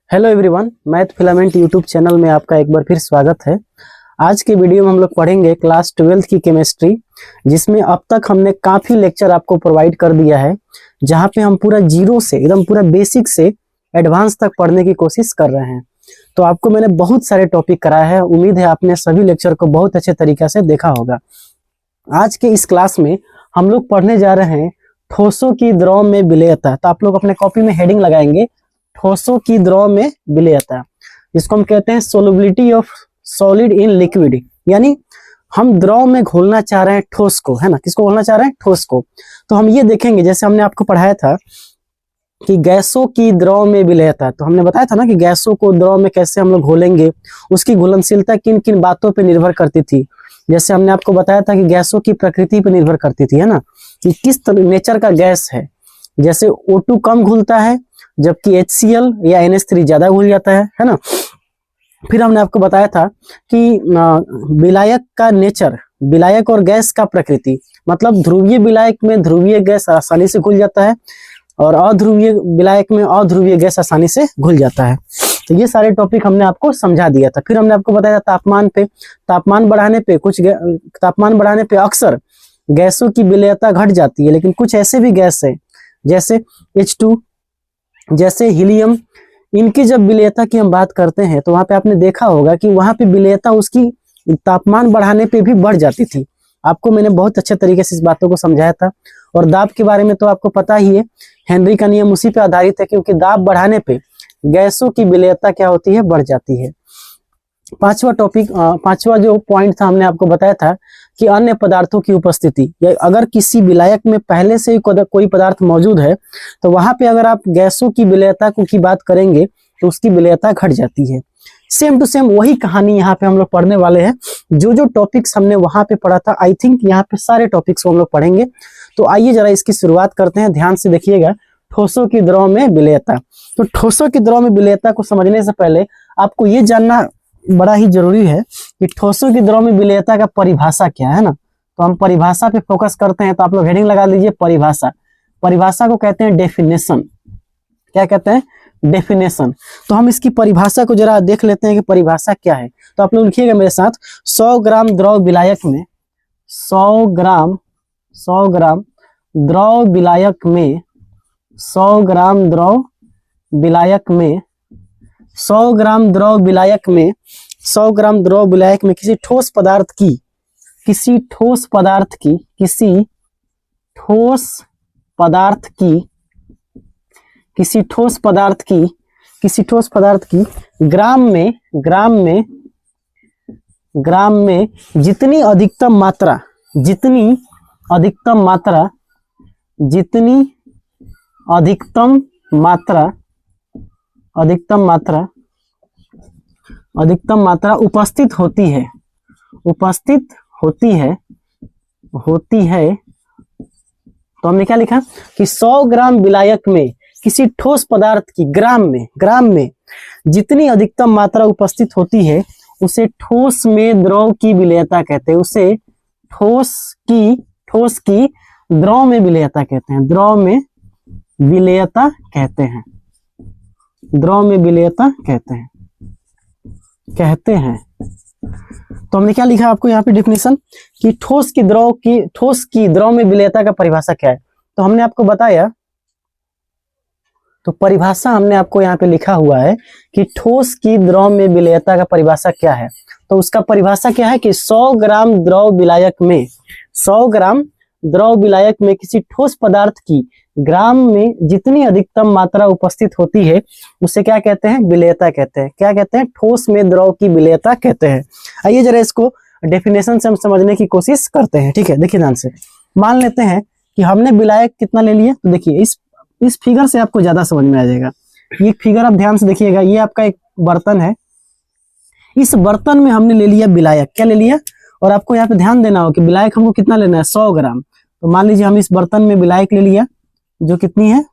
Hello everyone, math filament YouTube channel में आपका एक बार फिर स्वागत है। आज के वीडियो में हम लोग पढ़ेंगे क्लास 12th की केमिस्ट्री, जिसमें अब तक हमने काफ़ी लेक्चर आपको प्रोवाइड कर दिया है, जहां पे हम पूरा जीरो से एकदम पूरा बेसिक से एडवांस तक पढ़ने की कोशिश कर रहे हैं। तो आपको मैंने बहुत सारे टॉपिक कराया है, उम्मीद है आपने सभी लेक्चर को बहुत अच्छे तरीके से देखा होगा। आज के इस क्लास में हम लोग पढ़ने जा रहे हैं ठोसों की द्रव में विलेयता। तो आप लोग अपने कॉपी में हेडिंग लगाएंगे ठोसों की द्रव में विलेयता, जिसको हम कहते हैं solubility of solid in liquid. यानी हम द्रव में घोलना चाह रहे हैं ठोस को, है ना। किसको घोलना चाह रहे हैं? ठोस को। तो हम ये देखेंगे, जैसे हमने आपको पढ़ाया था कि गैसों की द्रव में विलेयता, तो हमने बताया था ना कि गैसों को द्रव में कैसे हम लोग घोलेंगे, उसकी घुलनशीलता किन किन बातों पर निर्भर करती थी। जैसे हमने आपको बताया था कि गैसों की प्रकृति पर निर्भर करती थी, है ना, कि किस नेचर का गैस है। जैसे O2 कम घुलता है, जबकि HCl या NH3 ज्यादा घुल जाता है ना। फिर हमने आपको बताया था कि विलायक का नेचर, विलायक और गैस का प्रकृति, मतलब ध्रुवीय विलायक में ध्रुवीय गैस आसानी से घुल जाता है और अध्रुवीय विलायक में अध्रुवीय गैस आसानी से घुल जाता है। तो ये सारे टॉपिक हमने आपको समझा दिया था। फिर हमने आपको बताया तापमान बढ़ाने पे अक्सर गैसों की विलेयता घट जाती है, लेकिन कुछ ऐसे भी गैस है जैसे H2, जैसे हीलियम, इनकी जब विलेयता की हम बात करते हैं तो वहां पे आपने देखा होगा कि वहां पे विलेयता उसकी तापमान बढ़ाने पे भी बढ़ जाती थी। आपको मैंने बहुत अच्छे तरीके से इस बातों को समझाया था। और दाब के बारे में तो आपको पता ही है, हेनरी का नियम उसी पे आधारित है, क्योंकि दाब बढ़ाने पे गैसों की विलेयता क्या होती है? बढ़ जाती है। पांचवा जो पॉइंट था, हमने आपको बताया था कि अन्य पदार्थों की उपस्थिति, या अगर किसी विलायक में पहले से ही कोई पदार्थ मौजूद है तो वहां पे अगर आप गैसों की विलेयता की बात करेंगे तो उसकी विलेयता घट जाती है। सेम टू सेम वही कहानी यहाँ पे हम लोग पढ़ने वाले हैं। जो टॉपिक्स हमने वहां पे पढ़ा था, आई थिंक यहाँ पे सारे टॉपिक्स को हम लोग पढ़ेंगे। तो आइए जरा इसकी शुरुआत करते हैं। ध्यान से देखिएगा, ठोसों की द्रव में विलेयता। तो ठोसों की द्रव में विलेयता को समझने से पहले आपको ये जानना बड़ा ही जरूरी है कि ठोसों की द्रव में विलेयता का परिभाषा क्या है ना। तो हम परिभाषा पे फोकस करते हैं। तो आप लोग हेडिंग लगा लीजिए परिभाषा। परिभाषा को कहते हैं डेफिनेशन। क्या कहते हैं? डेफिनेशन। तो हम इसकी परिभाषा को जरा देख लेते हैं कि परिभाषा क्या है। तो आप लोग लिखिएगा मेरे साथ, 100 ग्राम द्रव विलायक में 100 ग्राम द्रव विलायक में 100 ग्राम द्रव विलायक में 100 ग्राम द्रव विलायक में 100 ग्राम द्रव विलायक में किसी ठोस पदार्थ की किसी ठोस पदार्थ की ग्राम में जितनी अधिकतम मात्रा उपस्थित होती है। तो हमने क्या लिखा कि 100 ग्राम विलायक में किसी ठोस पदार्थ की ग्राम में जितनी अधिकतम मात्रा उपस्थित होती है उसे ठोस में द्रव की विलेयता कहते हैं। उसे ठोस की द्रव में विलेयता कहते हैं। द्रव में विलेयता कहते हैं। तो हमने क्या लिखा आपको यहाँ पे डेफिनेशन कि ठोस की द्रव में विलेयता का परिभाषा क्या है। तो हमने आपको बताया, तो परिभाषा हमने आपको यहाँ पे लिखा हुआ है कि ठोस की द्रव में विलेयता का परिभाषा क्या है। तो उसका परिभाषा क्या है कि 100 ग्राम द्रव विलायक में किसी ठोस पदार्थ की ग्राम में जितनी अधिकतम मात्रा उपस्थित होती है उसे क्या कहते हैं? विलेयता कहते हैं। क्या कहते हैं? ठोस में द्रव की विलेयता कहते हैं। आइए जरा इसको डेफिनेशन से हम समझने की कोशिश करते हैं। ठीक है, देखिए ध्यान से। मान लेते हैं कि हमने विलायक कितना ले लिया। तो देखिए इस फिगर से आपको ज्यादा समझ में आ जाएगा। ये फिगर आप ध्यान से देखिएगा, ये आपका एक बर्तन है। इस बर्तन में हमने ले लिया विलायक। क्या ले लिया? और आपको यहाँ पे ध्यान देना हो कि विलायक हमको कितना लेना है? 100 ग्राम। तो मान लीजिए हम इस बर्तन में विलायक ले लिया, जो कितनी है?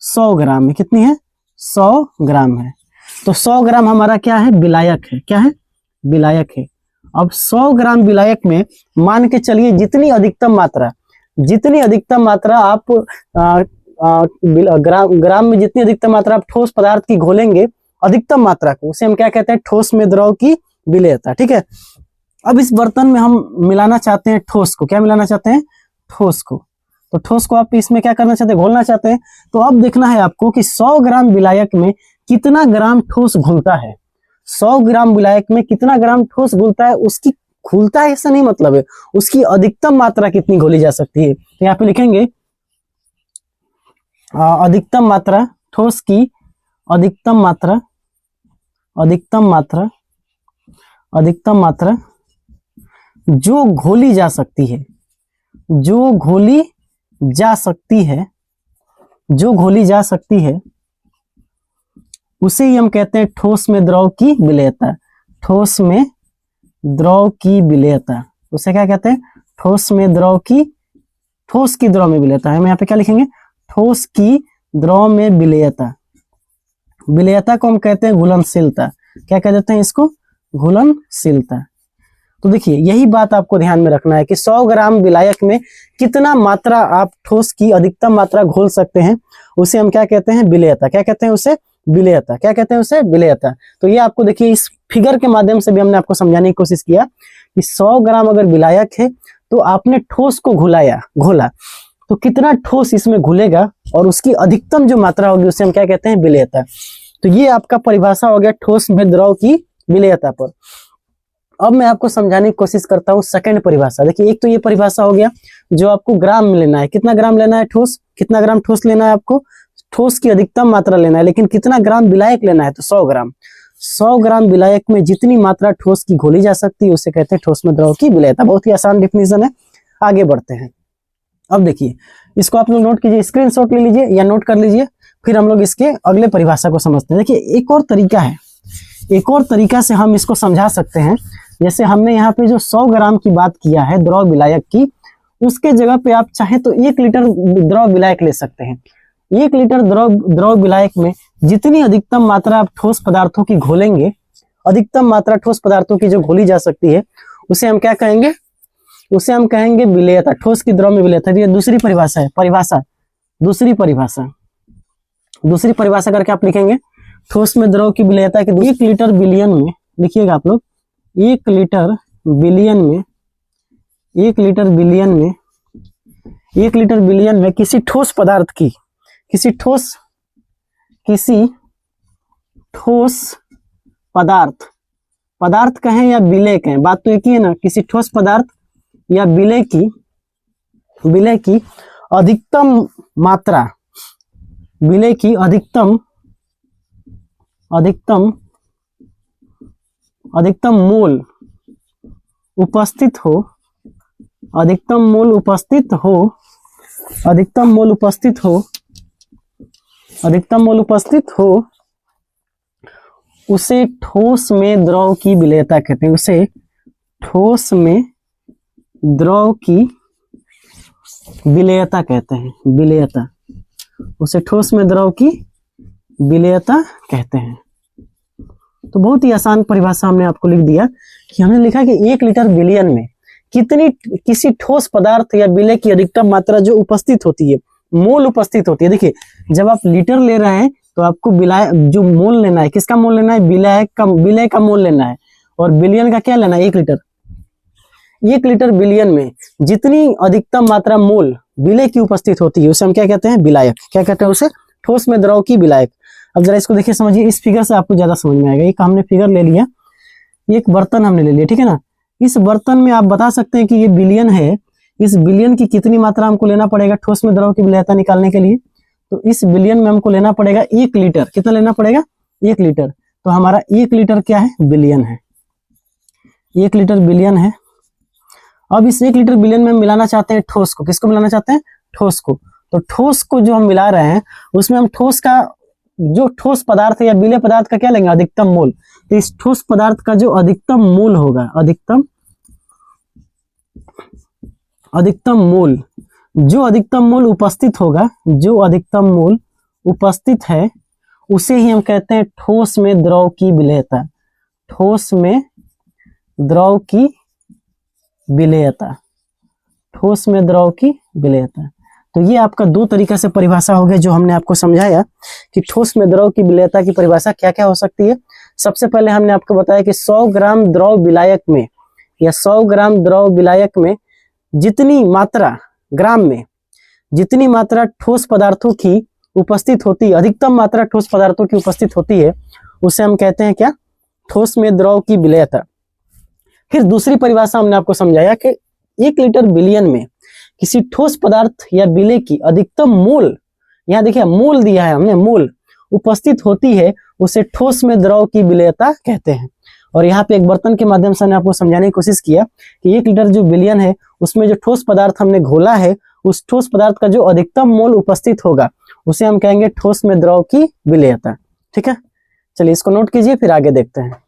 100 ग्राम है। कितनी है? 100 ग्राम है। तो 100 ग्राम हमारा क्या है? विलायक है। क्या है? विलायक है। अब 100 ग्राम विलायक में मान के चलिए जितनी अधिकतम मात्रा आप ग्राम में जितनी अधिकतम मात्रा आप ठोस पदार्थ की घोलेंगे, अधिकतम मात्रा को, उसे हम क्या कहते हैं, ठोस में द्रव की विलेयता। ठीक है, अब इस बर्तन में हम मिलाना चाहते हैं ठोस को। क्या मिलाना चाहते हैं? ठोस को। तो ठोस को आप इसमें क्या करना चाहते हैं? घोलना चाहते हैं। तो अब देखना है आपको कि 100 ग्राम विलायक में कितना ग्राम ठोस घुलता है। 100 ग्राम विलायक में कितना ग्राम ठोस घुलता है, उसकी घुलता है ऐसा नहीं मतलब है, उसकी अधिकतम मात्रा कितनी घोली जा सकती है। तो यहाँ पे लिखेंगे अधिकतम मात्रा, ठोस की अधिकतम मात्रा, अधिकतम मात्रा, अधिकतम मात्रा जो घोली जा सकती है, जो घोली जा सकती है, जो घोली जा सकती है, उसे ही हम कहते हैं ठोस में द्रव की विलेयता। ठोस में द्रव की विलेयता, उसे क्या कहते हैं? ठोस में द्रव की, ठोस की द्रव में विलेयता। हम यहाँ पे क्या लिखेंगे? ठोस की द्रव में विलेयता। विलेयता को हम कहते हैं घुलनशीलता। क्या कह देते हैं इसको? घुलनशीलता। तो देखिए, यही बात आपको ध्यान में रखना है कि 100 ग्राम विलायक में कितना मात्रा आप ठोस की अधिकतम मात्रा घोल सकते हैं, उसे हम क्या कहते हैं? विलेयता। क्या कहते हैं उसे? विलेयता। क्या कहते हैं उसे? विलेयता। तो ये आपको देखिए इस फिगर के माध्यम से भी हमने आपको समझाने की कोशिश किया कि 100 ग्राम अगर विलायक है तो आपने ठोस को घोला, तो कितना ठोस इसमें घुलेगा और उसकी अधिकतम जो मात्रा होगी उसे हम क्या कहते हैं? विलेयता। तो ये आपका परिभाषा हो गया ठोस में द्रव की विलेयता पर। अब मैं आपको समझाने की कोशिश करता हूँ सेकंड परिभाषा। देखिए, एक तो ये परिभाषा हो गया जो आपको ग्राम में लेना है, कितना ग्राम लेना है ठोस, कितना ग्राम ठोस लेना है आपको, ठोस की अधिकतम मात्रा लेना है, लेकिन कितना ग्राम विलायक लेना है, तो 100 ग्राम। 100 ग्राम विलायक में जितनी मात्रा ठोस की घोली जा सकती है उसे कहते हैं ठोस में द्रव की विलेयता। बहुत ही आसान डिफिनीशन है। आगे बढ़ते हैं। अब देखिए, इसको आप लोग नोट कीजिए, स्क्रीनशॉट ले लीजिए या नोट कर लीजिए, फिर हम लोग इसके अगले परिभाषा को समझते हैं। देखिए, एक और तरीका है, एक और तरीका से हम इसको समझा सकते हैं। जैसे हमने यहाँ पे जो 100 ग्राम की बात किया है द्रव विलायक की, उसके जगह पे आप चाहे तो 1 लीटर द्रव विलायक ले सकते हैं। 1 लीटर द्रव विलायक में जितनी अधिकतम मात्रा आप ठोस पदार्थों की घोलेंगे, अधिकतम मात्रा ठोस पदार्थों की जो घोली जा सकती है, उसे हम क्या कहेंगे? उसे हम कहेंगे विलेयता। ठोस की द्रव में विलेयता। ये दूसरी परिभाषा है। दूसरी परिभाषा करके आप लिखेंगे ठोस में द्रव की विलेयता की 1 लीटर बिलियन में, लिखिएगा आप लोग, 1 लीटर बिलियन में, 1 लीटर बिलियन में, 1 लीटर बिलियन में किसी ठोस पदार्थ की, किसी ठोस पदार्थ कहें या विलेय कहें, बात तो एक ही है ना, किसी ठोस पदार्थ या विलेय की अधिकतम मात्रा, विलेय की अधिकतम मोल उपस्थित हो, अधिकतम मोल उपस्थित हो, उसे ठोस में द्रव की विलेयता कहते हैं। उसे ठोस में द्रव की विलेयता कहते हैं। विलेयता, उसे ठोस में द्रव की विलेयता कहते हैं। तो बहुत ही आसान परिभाषा हमने आपको लिख दिया कि हमने लिखा कि 1 लीटर बिलियन में किसी ठोस पदार्थ या विलेय की अधिकतम मात्रा जो उपस्थित होती है, मोल उपस्थित होती है। देखिए, जब आप लीटर ले रहे हैं तो आपको विलायक जो मोल लेना है, किसका मोल लेना है? विलेय का मोल लेना है। और बिलियन का क्या लेना है? 1 लीटर। 1 लीटर बिलियन में जितनी अधिकतम मात्रा मोल विलेय की उपस्थित होती है उसे हम क्या कहते हैं? विलायक। क्या कहते हैं उसे? ठोस में द्रव की विलायक। अब जरा इसको देखिए, समझिए, इस फिगर से आपको ज्यादा समझ में आएगा। एक हमने फिगर ले लिया, एक बर्तन हमने ले लिया, ठीक है ना। इस बर्तन में आप बता सकते हैं कि ये बिलियन है, इस बिलियन की कितनी मात्रा हमको लेना पड़ेगा ठोस में द्रव की विलेयता निकालने के लिए? तो इस बिलियन में हमको लेना पड़ेगा 1 लीटर। कितना लेना पड़ेगा? 1 लीटर। तो हमारा 1 लीटर क्या है? बिलियन है। 1 लीटर बिलियन है। अब इस 1 लीटर बिलियन में हम मिलाना चाहते हैं ठोस को। किसको मिलाना चाहते हैं? ठोस को। तो ठोस को जो हम मिला रहे हैं उसमें हम ठोस का जो ठोस पदार्थ या विलेय पदार्थ का क्या लेंगे? अधिकतम मोल। तो इस ठोस पदार्थ का जो अधिकतम मोल होगा, अधिकतम मोल, जो अधिकतम मोल उपस्थित होगा, जो अधिकतम मोल उपस्थित है, उसे ही हम कहते हैं ठोस में द्रव की विलेयता। ठोस में द्रव की विलेयता। ठोस में द्रव की विलेयता। तो ये आपका दो तरीका से परिभाषा हो गया जो हमने आपको समझाया कि ठोस में द्रव की विलेयता की परिभाषा क्या क्या हो सकती है। सबसे पहले हमने आपको बताया कि 100 ग्राम द्रव विलायक में या 100 ग्राम द्रव विलायक में जितनी मात्रा ग्राम में जितनी मात्रा ठोस पदार्थों की उपस्थित होती है, अधिकतम मात्रा ठोस पदार्थों की उपस्थित होती है, उसे हम कहते हैं क्या? ठोस में द्रव की विलेयता। फिर दूसरी परिभाषा हमने आपको समझाया कि 1 लीटर विलयन में किसी ठोस पदार्थ या विलेय की अधिकतम मोल, यहाँ देखिए मोल दिया है हमने, मोल उपस्थित होती है, उसे ठोस में द्रव की विलेयता कहते हैं। और यहाँ पे एक बर्तन के माध्यम से हमने आपको समझाने की कोशिश किया कि 1 लीटर जो विलयन है उसमें जो ठोस पदार्थ हमने घोला है, उस ठोस पदार्थ का जो अधिकतम मोल उपस्थित होगा उसे हम कहेंगे ठोस में द्रव की विलेयता। ठीक है, चलिए इसको नोट कीजिए, फिर आगे देखते हैं।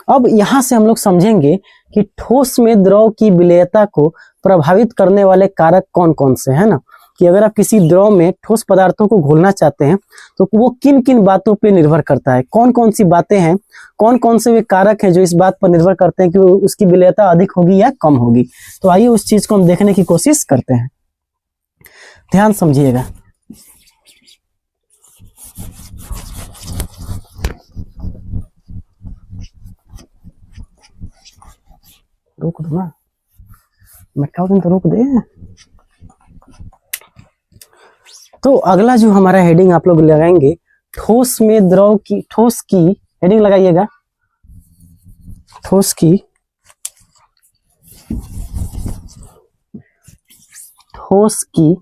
अब यहां से हम लोग समझेंगे कि ठोस में द्रव की विलेयता को प्रभावित करने वाले कारक कौन कौन से हैं ना, कि अगर आप किसी द्रव में ठोस पदार्थों को घोलना चाहते हैं तो वो किन किन बातों पे निर्भर करता है, कौन कौन सी बातें हैं, कौन कौन से वे कारक हैं जो इस बात पर निर्भर करते हैं कि उसकी विलेयता अधिक होगी या कम होगी। तो आइए उस चीज को हम देखने की कोशिश करते हैं, ध्यान समझिएगा। रोक दो ना, मैं क्या दिन तो रोक दे। तो अगला जो हमारा हेडिंग आप लोग लगाएंगे, ठोस में द्रव की, ठोस की हेडिंग लगाइएगा, ठोस की, ठोस की,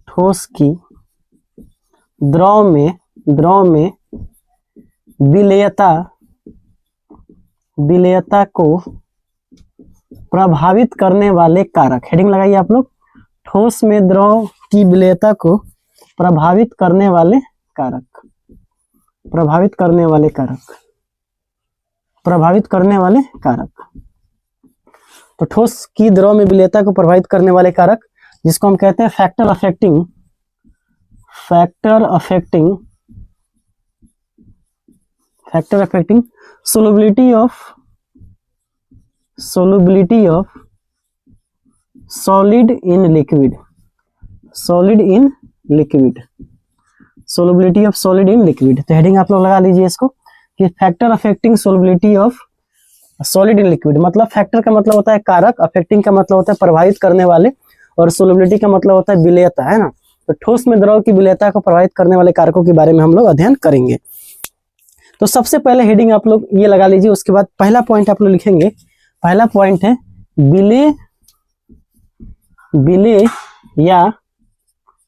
ठोस की द्रव में विलेयता, विलेयता को प्रभावित करने वाले कारक। हेडिंग लगाइए आप लोग, ठोस में द्रव की विलेयता को प्रभावित करने वाले कारक, प्रभावित करने वाले कारक, प्रभावित करने वाले कारक। तो ठोस की द्रव में विलेयता को प्रभावित करने वाले कारक जिसको हम कहते हैं factor affecting, factor affecting, factor affecting solubility of solid in liquid, solid in liquid, solubility of solid in liquid। तो हेडिंग आप लोग लगा लीजिए इसको कि factor affecting solubility of solid in liquid। मतलब फैक्टर का मतलब होता है कारक, अफेक्टिंग का मतलब होता है प्रभावित करने वाले, और solubility का मतलब होता है विलेयता, है ना। तो ठोस में द्रव की विलेयता को प्रभावित करने वाले कारकों के बारे में हम लोग अध्ययन करेंगे। तो सबसे पहले हेडिंग आप लोग ये लगा लीजिए, उसके बाद पहला पॉइंट आप लोग लिखेंगे। पहला पॉइंट है विलेय, विलेय या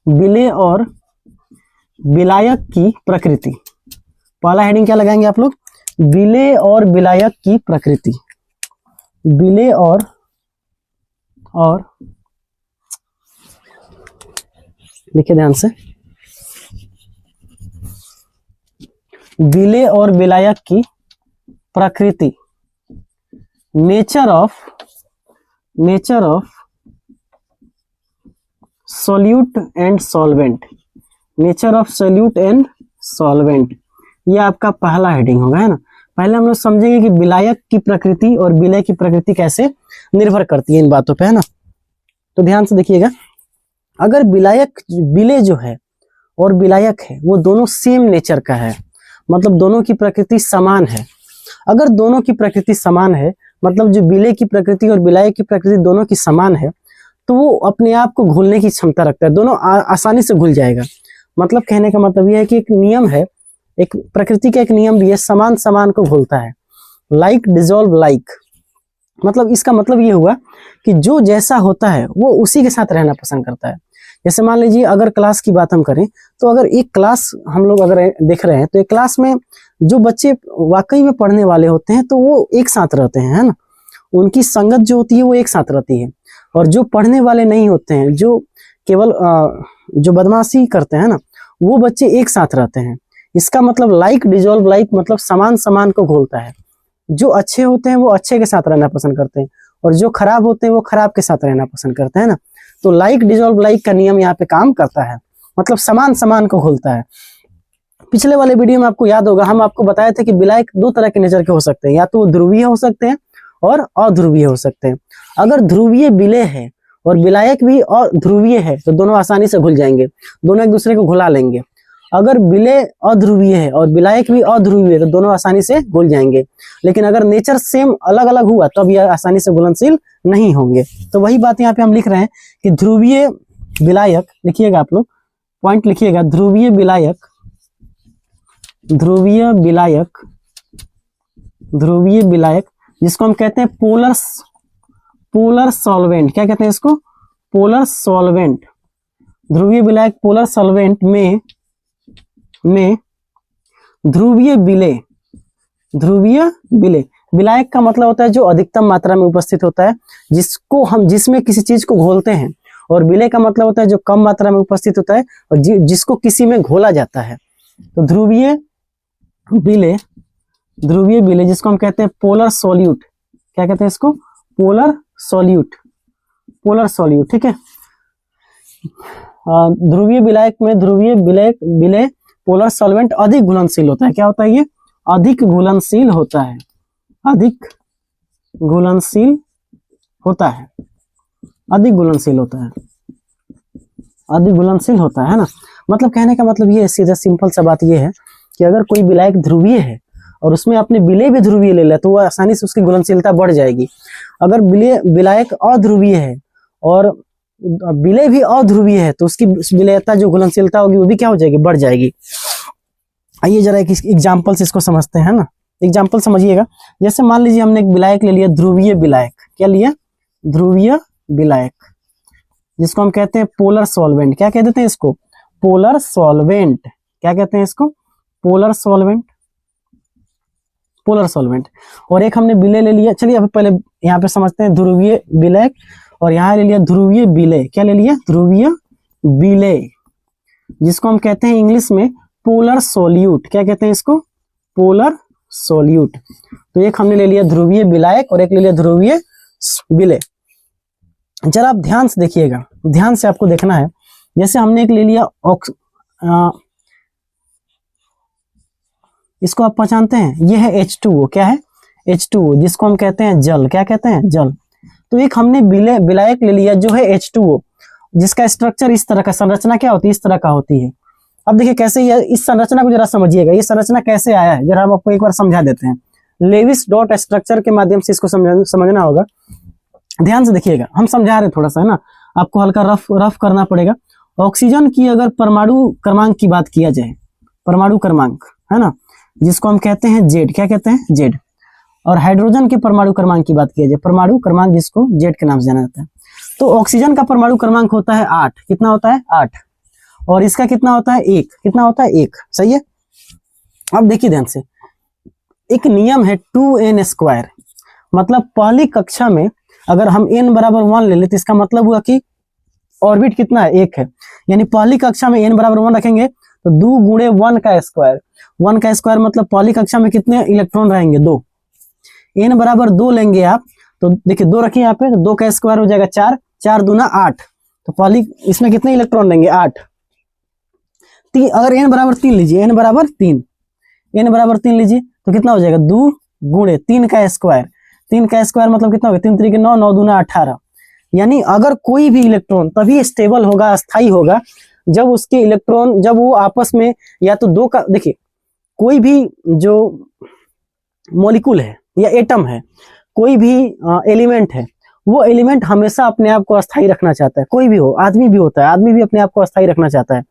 विलेय और विलायक की प्रकृति। पहला हेडिंग क्या लगाएंगे आप लोग? विलेय और विलायक की प्रकृति, विलेय और लिखिए ध्यान से, विलेय और विलायक की प्रकृति, nature of solute and solvent, nature of solute and solvent. ये आपका पहला हेडिंग होगा, है ना। पहले हम लोग समझेंगे कि विलायक की प्रकृति और विलेय की प्रकृति कैसे निर्भर करती है इन बातों पे, है ना। तो ध्यान से देखिएगा, अगर विलायक, विलेय जो है और विलायक है वो दोनों सेम नेचर का है, मतलब दोनों की प्रकृति समान है। अगर दोनों की प्रकृति समान है, मतलब जो विलेय की प्रकृति और विलायक की प्रकृति दोनों की समान है, तो वो अपने आप को घुलने की क्षमता रखता है, दोनों आसानी से घुल जाएगा। मतलब कहने का मतलब यह है कि एक नियम है, एक प्रकृति का एक नियम भी है, समान समान को घुलता है, लाइक डिजोल्व लाइक। मतलब इसका मतलब ये हुआ कि जो जैसा होता है वो उसी के साथ रहना पसंद करता है। जैसे मान लीजिए अगर क्लास की बात हम करें, तो अगर एक क्लास हम लोग अगर देख रहे हैं तो एक क्लास में जो बच्चे वाकई में पढ़ने वाले होते हैं तो वो एक साथ रहते हैं, है ना। उनकी संगत जो होती है वो एक साथ रहती है, और जो पढ़ने वाले नहीं होते हैं, जो केवल जो बदमाशी करते हैं ना, वो बच्चे एक साथ रहते हैं। इसका मतलब लाइक डिजोल्व लाइक, मतलब समान समान को घोलता है। जो अच्छे होते हैं वो अच्छे के साथ रहना पसंद करते हैं, और जो खराब होते हैं वो खराब के साथ रहना पसंद करते हैं ना। तो लाइक डिजोल्व लाइक का नियम यहाँ पे काम करता है, मतलब समान समान को घुलता है। पिछले वाले वीडियो में आपको याद होगा, हम आपको बताए थे कि विलायक दो तरह के नेचर के हो सकते हैं, या तो वो ध्रुवीय हो सकते हैं और अध्रुवीय हो सकते हैं। अगर ध्रुवीय विलय है और विलायक भी अध्रुवीय है तो दोनों आसानी से घुल जाएंगे, दोनों एक दूसरे को घुला लेंगे। अगर विलय अध्रुवीय है और विलायक भी अध्रुवीय है तो दोनों आसानी से घुल जाएंगे। लेकिन अगर नेचर सेम अलग अलग हुआ तब यह आसानी से घुलनशील नहीं होंगे। तो वही बात यहाँ पे हम लिख रहे हैं कि ध्रुवीय विलायक, लिखिएगा आप लोग, पॉइंट लिखिएगा, ध्रुवीय विलायक, ध्रुवीय विलायक, ध्रुवीय विलायक जिसको हम कहते हैं पोलर सॉल्वेंट। क्या कहते हैं इसको? Polar solvent. ध्रुवीय विलायक पोलर सॉल्वेंट में ध्रुवीय विलय, ध्रुवीय विलय, विलायक का मतलब होता है जो अधिकतम मात्रा में उपस्थित होता है, जिसमें किसी चीज को घोलते हैं, और विलय का मतलब होता है जो कम मात्रा में उपस्थित होता है और जिसको किसी में घोला जाता है। तो ध्रुवीय विलय, ध्रुवीय विलय जिसको हम कहते हैं पोलर सॉल्यूट। क्या कहते हैं इसको? पोलर सॉल्यूट, पोलर सॉल्यूट, ठीक है। ध्रुवीय विलायक में ध्रुवीय विलय पोलर सॉल्वेंट अधिक घुलनशील होता है। क्या होता है ये? अधिक घुलनशील होता है, अधिक घुलनशील होता है, अधिक घुलनशील होता है, अधिक घुलनशील होता है ना। मतलब कहने का मतलब ये है, सीधा सिंपल सा बात ये है कि अगर कोई विलायक ध्रुवीय है और उसमें आपने विलय भी ध्रुवीय ले लिया तो वो आसानी से उसकी घुलनशीलता बढ़ जाएगी। अगर विलायक अध्रुवीय है और विलय भी अध्रुवीय है तो उसकी विलयता जो घुलनशीलता होगी वो भी क्या हो जाएगी? बढ़ जाएगी। आइए जरा एक एग्जाम्पल से इसको समझते हैं ना। एग्जाम्पल समझिएगा, जैसे मान लीजिए हमने एक विलायक ले लिया, ध्रुवीय विलायक। क्या लिया? ध्रुवीय विलायक जिसको हम कहते हैं पोलर सॉल्वेंट। क्या कह देते हैं इसको? Polar solvent. क्या कहते हैं इसको? Polar solvent, polar solvent. और एक हमने विलय ले लिया। चलिए अब पहले यहाँ पे समझते हैं ध्रुवीय विलायक, और यहाँ ले लिया ध्रुवीय विलय। क्या ले लिया? ध्रुवीय विलय जिसको हम कहते हैं इंग्लिश में पोलर सॉल्यूट। क्या कहते हैं इसको? Polar solute. तो एक हमने ले लिया ध्रुवीय विलायक और एक ले लिया ध्रुवीय विलय। जरा आप ध्यान से देखिएगा, ध्यान से आपको देखना है। जैसे हमने एक ले लिया इसको आप पहचानते हैं, ये है H2O। क्या है? H2O जिसको हम कहते हैं जल। क्या कहते हैं? जल। तो एक हमने विलायक ले लिया जो है H2O, जिसका स्ट्रक्चर इस तरह का, संरचना क्या होती है? इस तरह का होती है। अब देखिए कैसे ये, इस संरचना को जरा समझिएगा, ये संरचना कैसे आया है जरा हम आपको एक बार समझा देते हैं। लेविस डॉट स्ट्रक्चर के माध्यम से इसको समझना होगा। ध्यान से देखिएगा, हम समझा रहे थोड़ा सा है ना, आपको हल्का रफ करना पड़ेगा। ऑक्सीजन की अगर परमाणु क्रमांक की बात किया जाए, परमाणु क्रमांक है ना, जिसको हम कहते हैं जेड। क्या कहते हैं? जेड। और हाइड्रोजन के परमाणु क्रमांक की बात किया जाए, परमाणु क्रमांक जिसको जेड के नाम से जाना जाता है, तो ऑक्सीजन का परमाणु क्रमांक होता है 8। कितना होता है? 8। और इसका कितना होता है? 1। कितना होता है? 1। सही है। अब देखिए ध्यान से, एक नियम है 2n²। मतलब पहली कक्षा में अगर हम n बराबर 1 ले ले तो इसका मतलब हुआ कि ऑर्बिट कितना है? 1 है। यानी पहली कक्षा में n बराबर 1 रखेंगे तो 2 गुणे 1 का स्क्वायर। 1 का स्क्वायर मतलब पहली कक्षा में कितने इलेक्ट्रॉन रहेंगे? 2। n बराबर 2 लेंगे आप तो देखिए 2 रखिए यहाँ पे, तो 2 का स्क्वायर हो जाएगा 4, 4 दूना 8। तो पहली इसमें कितने इलेक्ट्रॉन लेंगे? 8। अगर n बराबर 3 लीजिए, n बराबर 3, n बराबर 3 लीजिए तो कितना हो जाएगा? 2 गुणे 3 का स्क्वायर। 3 का स्क्वायर मतलब कितना होगा? 3 3 9, 9 दूना 18। यानी अगर कोई भी इलेक्ट्रॉन तभी स्टेबल होगा, अस्थाई होगा, जब उसके इलेक्ट्रॉन, जब वो आपस में या तो 2 का, देखिए कोई भी जो मॉलिक्यूल है या एटम है, कोई भी एलिमेंट है, वो एलिमेंट हमेशा अपने आप को अस्थाई रखना चाहता है। कोई भी हो, आदमी भी होता है, आदमी भी अपने आप को अस्थाई रखना चाहता है।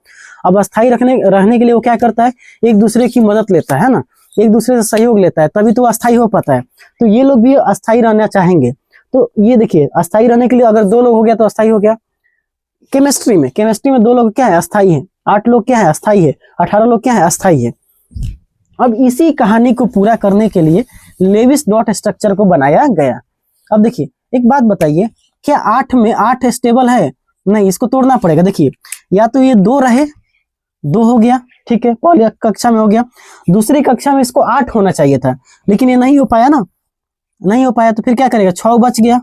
अब अस्थाई रहने के लिए वो क्या करता है? एक दूसरे की मदद लेता है ना, एक दूसरे से सहयोग लेता है, तभी तो अस्थाई हो पाता है। तो ये लोग भी अस्थाई रहना चाहेंगे। तो ये देखिए, अस्थाई रहने के लिए अगर 2 लोग हो गया तो अस्थाई हो गया। केमिस्ट्री में 2 लोग क्या है? अस्थाई है। 8 लोग क्या है? अस्थाई है। 18 लोग क्या है? अस्थाई है। अब इसी कहानी को पूरा करने के लिए लेविस डॉट स्ट्रक्चर को बनाया गया। अब देखिए एक बात बताइए, क्या 8 में 8 स्टेबल है? नहीं, इसको तोड़ना पड़ेगा। देखिए या तो ये 2 रहे, 2 हो गया, ठीक है, पहली कक्षा में हो गया। दूसरी कक्षा में इसको 8 होना चाहिए था, लेकिन ये नहीं हो पाया ना, नहीं हो पाया। तो फिर क्या करेगा? 6 बच गया।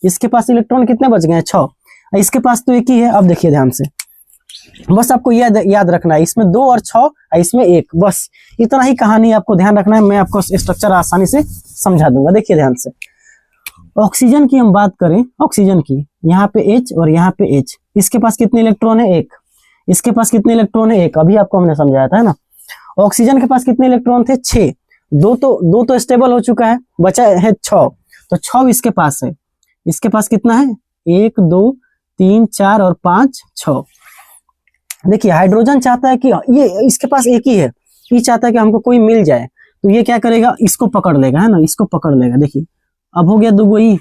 इसके पास इलेक्ट्रॉन कितने बच गए? 6। इसके पास तो 1 ही है। अब देखिए ध्यान से, बस आपको याद रखना है, इसमें 2 और 6, इसमें 1, बस इतना ही कहानी आपको ध्यान रखना है। मैं आपको स्ट्रक्चर आसानी से समझा दूंगा। देखिए ध्यान से, ऑक्सीजन की हम बात करें, ऑक्सीजन की, यहाँ पे H और यहाँ पे H, इसके पास कितने इलेक्ट्रॉन है? एक। इसके पास कितने इलेक्ट्रॉन है? एक। अभी आपको हमने समझाया था, है ना। ऑक्सीजन के पास कितने इलेक्ट्रॉन थे? 6। दो तो स्टेबल हो चुका है, बचा है 6, तो 6 इसके पास है। इसके पास कितना है? 1 2 3 4 और 5 6। देखिए हाइड्रोजन चाहता है कि ये इसके पास एक ही है, ये चाहता है कि हमको कोई मिल जाए, तो ये क्या करेगा? इसको पकड़ लेगा, है ना, इसको पकड़ लेगा। देखिए अब हो गया 2 ई।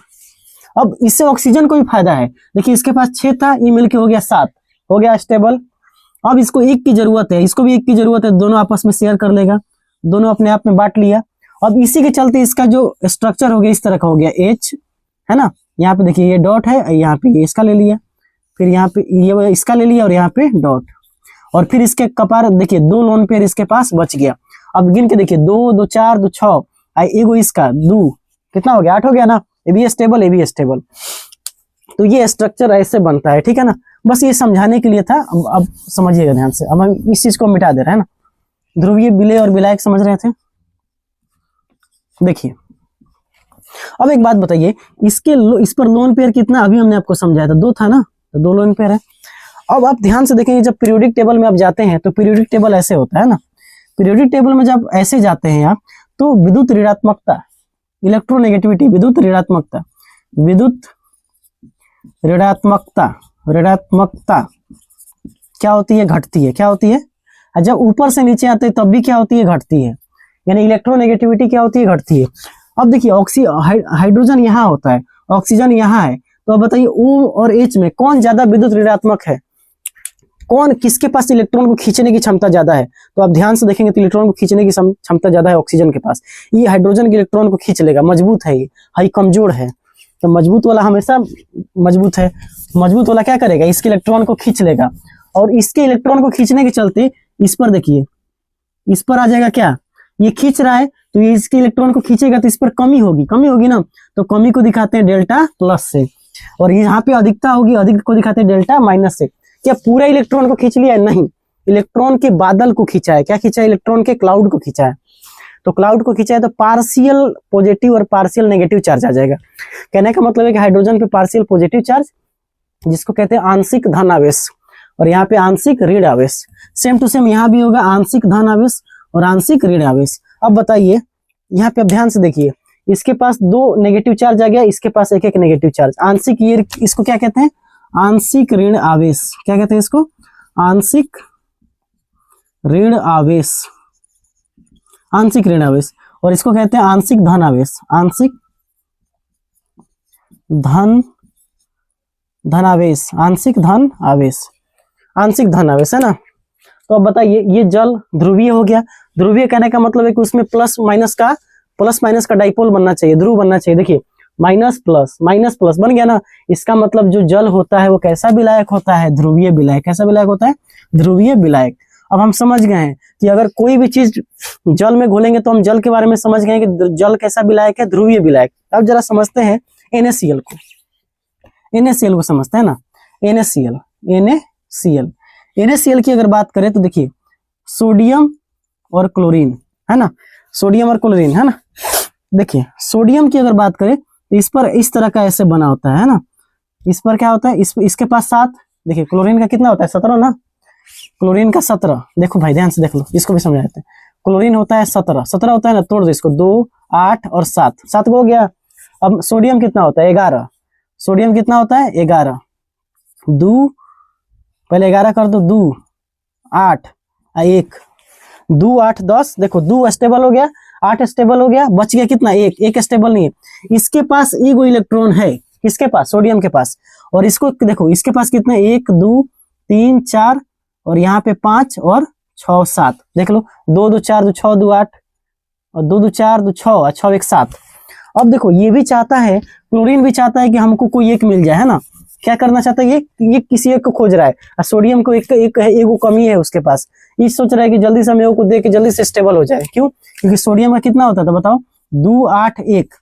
अब इससे ऑक्सीजन को भी फायदा है। देखिए इसके पास 6 था, ये मिलके हो गया 7, हो गया स्टेबल। अब इसको एक की जरूरत है, इसको भी एक की जरूरत है, दोनों आपस में शेयर कर लेगा, दोनों अपने आप में बांट लिया। अब इसी के चलते इसका जो स्ट्रक्चर हो गया इस तरह का हो गया, H, है ना। यहाँ पे देखिए ये डॉट है, यहाँ पे ये इसका ले लिया, फिर यहाँ पे ये इसका ले लिया और यहाँ पे डॉट, और फिर इसके कपार देखिए 2 लोन पेयर इसके पास बच गया। अब गिन के देखिए 2 2 4 2 6, एगो इसका 2, कितना हो गया? 8 हो गया ना। ये भी स्टेबल, ये भी स्टेबल। तो ये स्ट्रक्चर ऐसे बनता है, ठीक है ना। बस ये समझाने के लिए था, अब समझिएगा ध्यान से। अब हम इस चीज को मिटा दे रहे हैं ना। ध्रुवीय विलय और विलायक समझ रहे थे। देखिए अब एक बात बताइए, इस पर लोन पेयर कितना? अभी हमने आपको समझाया था 2 था ना, तो 2 लोन पेयर है। अब आप ध्यान से देखेंगे, जब पीरियोडिक टेबल में आप जाते हैं तो पीरियोडिक टेबल ऐसे होता है ना। पीरियोडिक टेबल में जब ऐसे जाते हैं आप, तो विद्युत ऋणात्मकता, इलेक्ट्रोनेगेटिविटी, विद्युत ऋणात्मकता, विद्युत ऋणात्मकता, ऋणात्मकता क्या होती है? घटती है। क्या होती है? और जब ऊपर से नीचे आते हैं तब भी क्या होती है? घटती है। यानी इलेक्ट्रोनेगेटिविटी क्या होती है? घटती है। अब देखिए हाइड्रोजन यहाँ होता है, ऑक्सीजन यहाँ है, तो अब बताइए O और H में कौन ज्यादा विद्युत ऋणात्मक है? कौन, किसके पास इलेक्ट्रॉन को खींचने की क्षमता ज्यादा है? तो आप ध्यान से देखेंगे तो इलेक्ट्रॉन को खींचने की क्षमता ज्यादा है ऑक्सीजन के पास। ये हाइड्रोजन के इलेक्ट्रॉन को खींच लेगा, मजबूत है, ये कमजोर है। तो मजबूत वाला हमेशा मजबूत है, मजबूत वाला क्या करेगा? इसके इलेक्ट्रॉन को खींच लेगा, और इसके इलेक्ट्रॉन को खींचने के चलते इस पर देखिए, इस पर आ जाएगा क्या? ये खींच रहा है, तो ये इसके इलेक्ट्रॉन को खींचेगा तो इस पर कमी होगी ना, तो कमी को दिखाते हैं डेल्टा प्लस से, और यहाँ पे अधिकता होगी, अधिक को दिखाते हैं डेल्टा माइनस से। क्या पूरा इलेक्ट्रॉन को खींच लिया है? नहीं, इलेक्ट्रॉन के बादल को खींचा है। क्या खींचा है? इलेक्ट्रॉन के क्लाउड को खींचा है। तो क्लाउड को खींचा है तो पार्शियल पॉजिटिव और पार्शियल नेगेटिव चार्ज आ जाएगा। कहने का मतलब है कि हाइड्रोजन पे पार्शियल पॉजिटिव चार्ज, जिसको कहते हैं आंशिक धन आवेश, और यहाँ पे आंशिक ऋण आवेश। सेम टू सेम यहाँ भी होगा आंशिक धन आवेश और आंशिक ऋण आवेश। अब बताइए यहाँ पे, अब ध्यान से देखिए, इसके पास 2 नेगेटिव चार्ज आ गया, इसके पास 1 नेगेटिव चार्ज। आंशिक, ये इसको क्या कहते हैं? आंशिक ऋण आवेश। क्या कहते हैं इसको? आंशिक ऋण आवेश, आंशिक ऋण आवेश। और इसको कहते हैं आंशिक धन आवेश, आंशिक धन आवेश, आंशिक धन आवेश, आंशिक धन आवेश, है ना। तो अब बताइए, ये जल ध्रुवीय हो गया। ध्रुवीय कहने का मतलब है कि उसमें प्लस माइनस का डाइपोल बनना चाहिए, ध्रुव बनना चाहिए। देखिए माइनस प्लस बन गया ना। इसका मतलब जो जल होता है वो कैसा विलायक होता है? ध्रुवीय विलायक। कैसा विलायक होता है? ध्रुवीय विलायक। अब हम समझ गए हैं कि अगर कोई भी चीज जल में घोलेंगे तो हम जल के बारे में समझ गए कि जल कैसा विलायक है? ध्रुवीय विलायक। अब जरा समझते हैं NaCl को। NaCl को समझते हैं ना। NaCl की अगर बात करें तो देखिए सोडियम और क्लोरीन, है ना, सोडियम और क्लोरीन, है ना। देखिए सोडियम की अगर बात करें तो इस पर इस तरह का ऐसे बना होता है ना। इस पर क्या होता है? इसके पास 7, देखिए क्लोरीन का कितना होता है? 17 ना। क्लोरीन का 17, देखो भाई ध्यान से देख लो, इसको भी समझा देते हैं। क्लोरीन होता है 17 होता है ना, तोड़ दो इसको, 2 8 और 7 को हो गया। अब सोडियम कितना होता है? 11। सोडियम कितना होता है? 11। 2 पहले 11 कर दो, 2 8 1, 2 8 10। देखो 2 स्टेबल हो गया, 8 स्टेबल हो गया, बच गया कितना? 1 स्टेबल नहीं है। इसके पास एगो इलेक्ट्रॉन है, किसके पास? सोडियम के पास। और इसको देखो, इसके पास कितना? 1 2 3 4 और यहाँ पे 5 और 6 7। देख लो 2 2 4 2 6 2 8 और 2 2 4 2 6 और 6 1 7। अब देखो ये भी चाहता है, क्लोरीन भी चाहता है कि हमको कोई एक मिल जाए, है ना। क्या करना चाहता है? ये किसी एक को खोज रहा है, और सोडियम को एगो कमी है उसके पास। ये सोच रहा है कि जल्दी से हम एगो को दे के जल्दी से स्टेबल हो जाए। क्यों? क्योंकि सोडियम का कितना होता था बताओ? 2 8 1।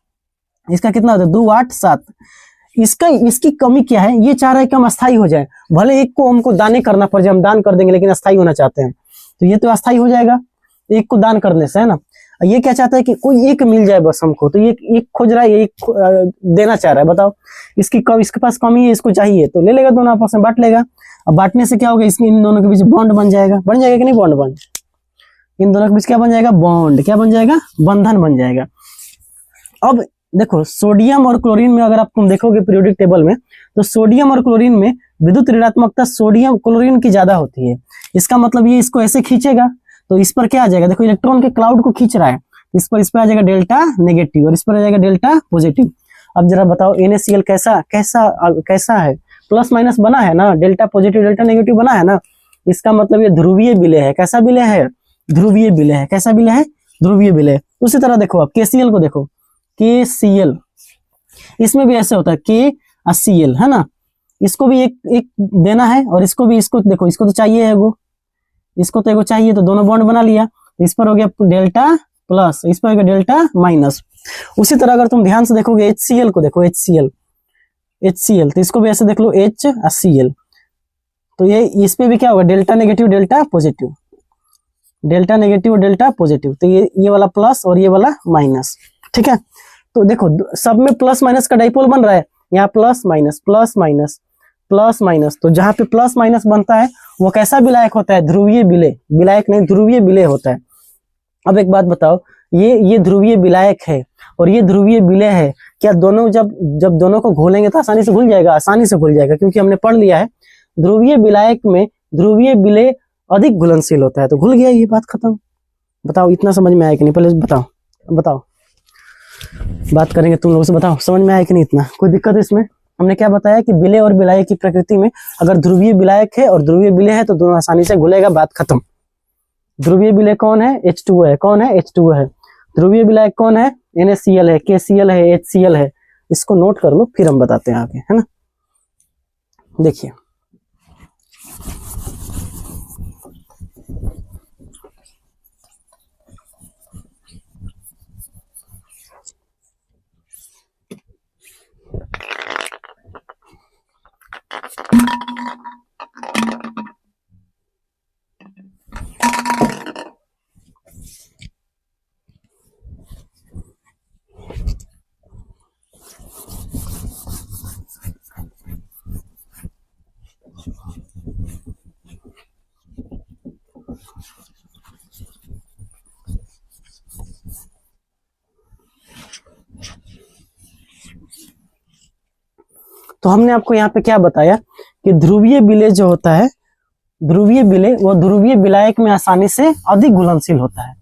इसका कितना होता है? 2 8 7। इसकी कमी क्या है? ये चाह रहा है कि हम अस्थायी हो जाए, भले एक को हमको दाने करना पड़ जाए, हम दान कर देंगे, लेकिन अस्थायी होना चाहते हैं। तो ये तो अस्थायी हो जाएगा एक को दान करने से, है ना। ये क्या चाहता है कि कोई एक मिल जाए बस हमको, तो ये एक खोज रहा है, ये एक देना चाह रहा है। बताओ इसकी कम, इसके पास कमी है, इसको चाहिए तो ले लेगा, दोनों आपस में बांट लेगा। अब बांटने से क्या होगा, इसके इन दोनों के बीच बॉन्ड बन जाएगा कि नहीं, बॉन्ड इन दोनों के बीच क्या बन जाएगा, बॉन्ड, क्या बन जाएगा, बंधन बन जाएगा। अब देखो सोडियम और क्लोरीन में अगर आप तुम देखोगे पीरियोडिक टेबल में, तो सोडियम और क्लोरीन में विद्युत ऋणात्मकता सोडियम क्लोरीन की ज्यादा होती है। इसका मतलब ये इसको ऐसे खींचेगा तो इस पर क्या आ जाएगा, देखो इलेक्ट्रॉन के क्लाउड को खींच रहा है, इस पर आ जाएगा डेल्टा नेगेटिव और इस पर आ जाएगा डेल्टा पॉजिटिव। अब जरा बताओ NaCl कैसा है, प्लस माइनस बना है ना, डेल्टा पॉजिटिव डेल्टा नेगेटिव बना है ना। इसका मतलब ये ध्रुवीय विलय है। कैसा विलय है, ध्रुवीय विलय है। कैसा विलय है, ध्रुवीय विलय। उसी तरह देखो आप KCl को देखो, KCl इसमें भी ऐसे होता है KCl है ना, इसको भी एक देना है और इसको भी, इसको देखो इसको तो चाहिए है वो, इसको तो एगो चाहिए, तो दोनों बॉन्ड बना लिया। इस पर हो गया डेल्टा प्लस, इस पर हो गया डेल्टा माइनस। उसी तरह अगर तुम ध्यान से देखोगे HCl को देखो, HCl तो इसको भी ऐसे देख लो HCl, तो ये इस पे भी क्या होगा, delta negative delta positive, delta negative delta positive, तो ये वाला प्लस और ये वाला माइनस। ठीक है, तो देखो सब में प्लस माइनस का डाइपोल बन रहा है, यहाँ plus minus plus minus plus minus, तो जहां पे प्लस माइनस बनता है वो कैसा विलायक होता है, ध्रुवीय विलय, विलायक नहीं ध्रुवीय विलय होता है। अब एक बात बताओ, ये ध्रुवीय विलायक है और ये ध्रुवीय विलय है, क्या दोनों जब दोनों को घोलेंगे तो आसानी से घुल जाएगा, आसानी से घुल जाएगा, क्योंकि हमने पढ़ लिया है ध्रुवीय विलायक में ध्रुवीय विलय अधिक घुलनशील होता है, तो घुल गया, ये बात खत्म। बताओ इतना समझ में आया कि नहीं, पहले बताओ बात करेंगे तुम लोगों से, बताओ समझ में आया कि नहीं, इतना कोई दिक्कत इसमें। हमने क्या बताया कि विलय और विलायक की प्रकृति में अगर ध्रुवीय विलायक है और ध्रुवीय विलय है तो दोनों आसानी से घुलेगा, बात खत्म। ध्रुवीय विलय कौन है, H2O है, कौन है, H2O है। ध्रुवीय विलायक कौन है, NaCl है, KCl है, HCl है। इसको नोट कर लो, फिर हम बताते हैं आगे, है ना। देखिए तो हमने आपको यहाँ पे क्या बताया कि ध्रुवीय विलय जो होता है, ध्रुवीय विलय वो ध्रुवीय विलायक में आसानी से अधिक घुलनशील होता है।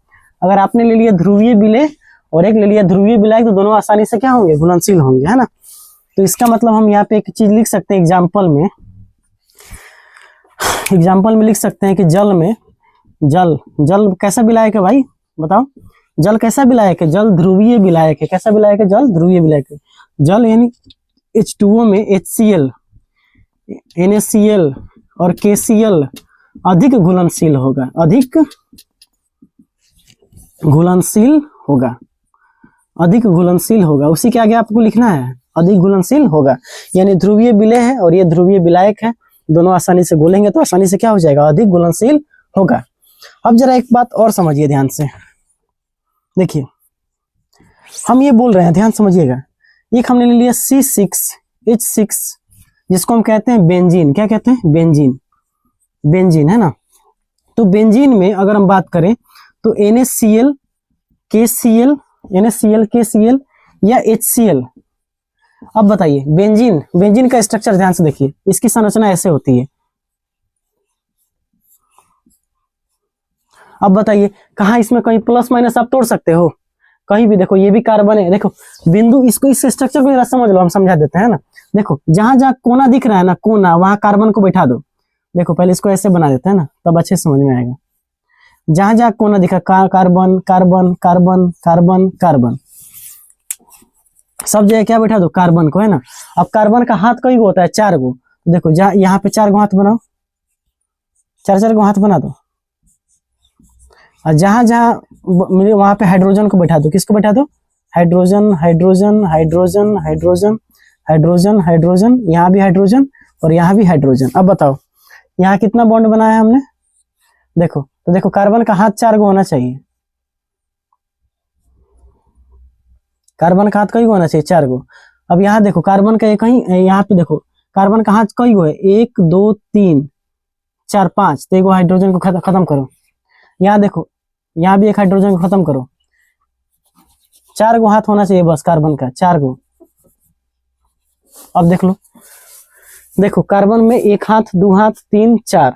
अगर आपने ले लिया ध्रुवीय विलय और एक ले लिया ध्रुवीय विलायक, तो दोनों आसानी से क्या होंगे, घुलनशील होंगे, है ना। तो इसका मतलब हम यहाँ पे एक चीज लिख सकते हैं, एग्जाम्पल में लिख सकते हैं कि जल में जल कैसा विलायक है भाई, बताओ जल कैसा विलायक है, जल ध्रुवीय विलायक है। कैसा विलायक है, जल ध्रुवीय विलायक है। जल यानी H2O में HCl, NaCl और KCl अधिक घुलनशील होगा, अधिक घुलनशील होगा। उसी के आगे आपको लिखना है अधिक घुलनशील होगा, यानी ध्रुवीय विलय है और ये ध्रुवीय विलायक है, दोनों आसानी से घुलेंगे तो आसानी से क्या हो जाएगा, अधिक घुलनशील होगा। अब जरा एक बात और समझिए ध्यान से, देखिए हम ये बोल रहे हैं, ध्यान समझिएगा। एक हमने ले लिया C6H6 जिसको हम कहते हैं बेंजीन। क्या कहते हैं, बेंजीन है ना। तो बेंजीन में अगर हम बात करें तो NaCl KCl या HCl। अब बताइए बेंजीन का स्ट्रक्चर ध्यान से देखिए, इसकी संरचना ऐसे होती है। अब बताइए कहाँ इसमें कहीं प्लस माइनस आप तोड़ सकते हो, कहीं भी। देखो ये भी कार्बन है, देखो बिंदु, इसको इस स्ट्रक्चर को जरा समझ लो, हम समझा देते हैं ना। देखो जहां जहां कोना दिख रहा है ना, कोना, वहां कार्बन को बैठा दो। देखो पहले इसको ऐसे बना देते हैं ना, तब अच्छे समझ में आएगा। जहां जहां कोना दिखा, carbon carbon carbon carbon carbon, सब जगह क्या बैठा दो, कार्बन को, है ना। अब कार्बन का हाथ कई गो होता है, 4 गो। देखो जहां यहाँ पे 4 गो हाथ बनाओ, 4 गो हाथ बना दो। और जहां जहां मिले वहां पे हाइड्रोजन को बैठा दो। किसको बैठा दो, hydrogen hydrogen hydrogen hydrogen hydrogen hydrogen, यहाँ भी हाइड्रोजन और यहाँ भी हाइड्रोजन। अब बताओ यहाँ कितना बॉन्ड बनाया हमने, देखो। तो देखो कार्बन का हाथ 4 गो होना चाहिए, कार्बन का हाथ कई गो होना चाहिए? 4 गो। अब यहाँ देखो कार्बन का एक कहीं, यहाँ पे देखो कार्बन का हाथ कई गो है? 1 2 3 4 5। तो एगो हाइड्रोजन को खत्म करो। यहाँ देखो यहाँ भी एक हाइड्रोजन को खत्म करो। 4 गो हाथ होना चाहिए बस कार्बन का, 4 गो। अब देख लो, देखो कार्बन में 1 हाथ 2 हाथ 3 4,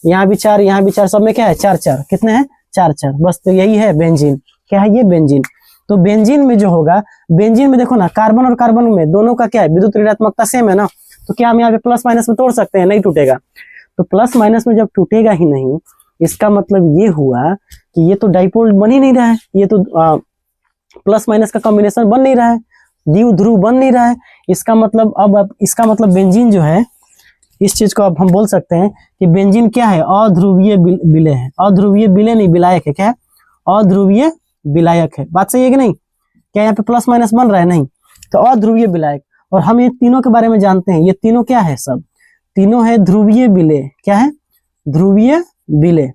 यहाँ भी 4 यहाँ भी 4, सब में क्या है? 4 4। कितने हैं? 4 4 बस। तो यही है बेंजीन। क्या है ये? बेंजीन। तो बेंजीन में जो होगा, बेंजीन में देखो ना कार्बन और कार्बन में दोनों का क्या है? विद्युत ऋणात्मकता सेम है ना। तो क्या हम यहाँ पे प्लस माइनस में तोड़ सकते हैं? नहीं टूटेगा। तो प्लस माइनस में जब टूटेगा ही नहीं, इसका मतलब ये हुआ कि ये तो डाइपोल बन ही नहीं रहा है, ये तो प्लस माइनस का कॉम्बिनेशन बन नहीं रहा है, द्विध्रुव बन नहीं रहा है। इसका मतलब अब इसका मतलब बेंजीन जो है, इस चीज को अब हम बोल सकते हैं कि बेंजीन क्या है? अध्रुवीय विलय है। अध्रुवीय विलय नहीं, विलायक है। क्या है? अध्रुवीय विलायक है। बात सही है कि नहीं? क्या यहाँ पे प्लस माइनस बन रहा है? नहीं। तो अध्रुवीय विलायक। और हम ये तीनों के बारे में जानते हैं, ये तीनों क्या है? सब तीनों है ध्रुवीय विलय। क्या है? ध्रुवीय विलय।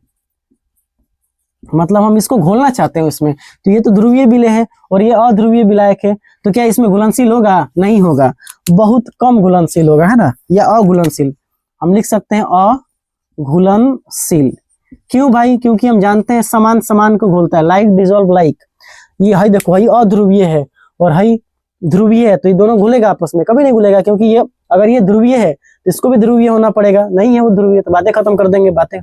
मतलब हम इसको घोलना चाहते हैं इसमें, तो ये तो ध्रुवीय विलय है और ये अध्रुवीय विलायक है। तो क्या इसमें घुलनशील होगा? नहीं होगा, बहुत कम घुलनशील होगा, है ना, या अघुलनशील। हम लिख सकते हैं अघुलनशील। क्यों भाई? क्योंकि हम जानते हैं समान समान को घोलता है, लाइक डिजोल्व लाइक। ये है देखो, है अध्रुवीय है और है ध्रुवीय है, तो ये दोनों घुलेगा आपस में? कभी नहीं घुलेगा, क्योंकि ये अगर ये ध्रुवीय है तो इसको भी ध्रुवीय होना पड़ेगा। नहीं है वो ध्रुवीय, तो बातें खत्म कर देंगे, बातें।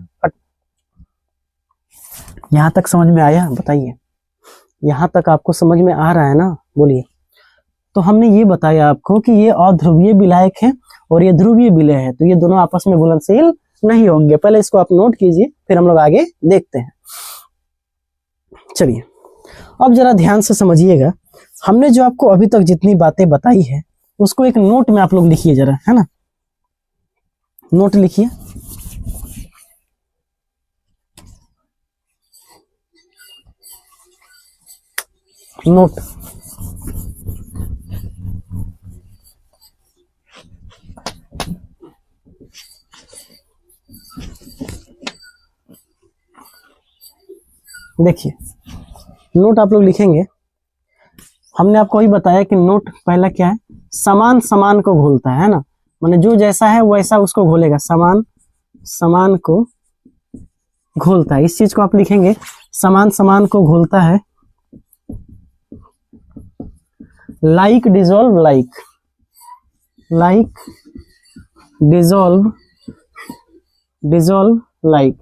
यहाँ तक समझ में आया? बताइए, यहाँ तक आपको समझ में आ रहा है ना? बोलिए। तो हमने ये बताया आपको कि ये अध्रुवीय विलायक है और ये ध्रुवीय विलय है, तो ये दोनों आपस में घुलनशील नहीं होंगे। पहले इसको आप नोट कीजिए, फिर हम लोग आगे देखते हैं। चलिए अब जरा ध्यान से समझिएगा, हमने जो आपको अभी तक जितनी बातें बताई है उसको एक नोट में आप लोग लिखिए जरा, है ना। नोट लिखिए। नोट देखिए, नोट आप लोग लिखेंगे। हमने आपको ही बताया कि नोट पहला क्या है? समान समान को घोलता है ना, माने जो जैसा है वैसा उसको घोलेगा, समान समान को घोलता है। इस चीज को आप लिखेंगे, समान समान को घोलता है, like dissolve like, like dissolve dissolve like,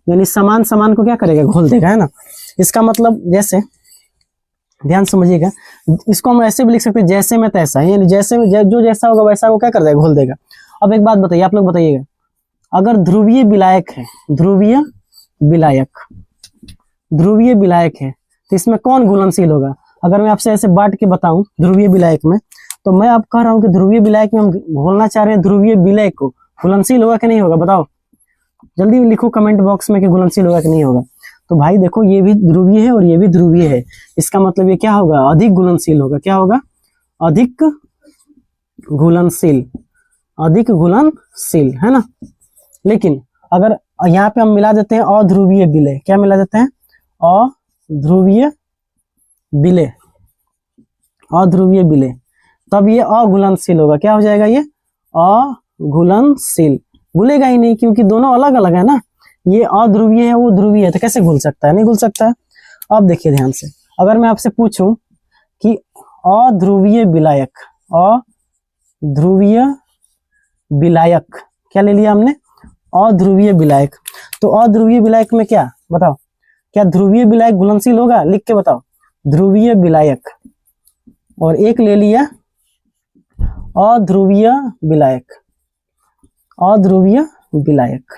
यानी समान समान को क्या करेगा? घोल देगा, है ना। इसका मतलब जैसे, ध्यान समझिएगा, इसको हम ऐसे भी लिख सकते हैं जैसे में तैसा, यानी जैसे में जो जैसा होगा वैसा वो क्या कर देगा? घोल देगा। अब एक बात बताइए, आप लोग बताइएगा, अगर ध्रुवीय विलायक है, ध्रुवीय विलायक, ध्रुवीय विलायक है, तो इसमें कौन घुलनशील होगा? अगर मैं आपसे ऐसे बांट के बताऊं ध्रुवीय विलायक में, तो मैं आप कह रहा हूं कि ध्रुवीय विलायक में हम घोलना चाह रहे हैं ध्रुवीय विलय को, घुलनशील होगा कि नहीं होगा? बताओ जल्दी लिखो कमेंट बॉक्स में कि घुलनशील होगा कि नहीं होगा। तो भाई देखो, ये भी ध्रुवीय है और ये भी ध्रुवीय है, इसका मतलब ये क्या होगा? अधिक घुलनशील होगा। क्या होगा? अधिक घुलनशील, अधिक घुलनशील, है ना। लेकिन अगर यहाँ पे हम मिला देते हैं अध्रुवीय विलय, क्या मिला देते हैं? अध्रुवीय विलय, अध्रुवीय विलय, तब ये अघुलनशील होगा। क्या हो जाएगा? ये अघुलनशील। घुलेगा ही नहीं, क्योंकि दोनों अलग अलग है ना, ये अध्रुवीय है वो ध्रुवीय है, तो कैसे घुल सकता है? नहीं घुल सकता है। अब देखिए ध्यान से, अगर मैं आपसे पूछूं कि अध्रुवीय विलायक, अध्रुवीय विलायक, क्या ले लिया हमने? अध्रुवीय विलायक। तो अध्रुवीय विलायक में क्या बताओ, क्या ध्रुवीय विलायक घुलनशील होगा? लिख के बताओ, ध्रुवीय विलायक। और एक ले लिया अध्रुवीय विलायक, अध्रुवीय विलायक,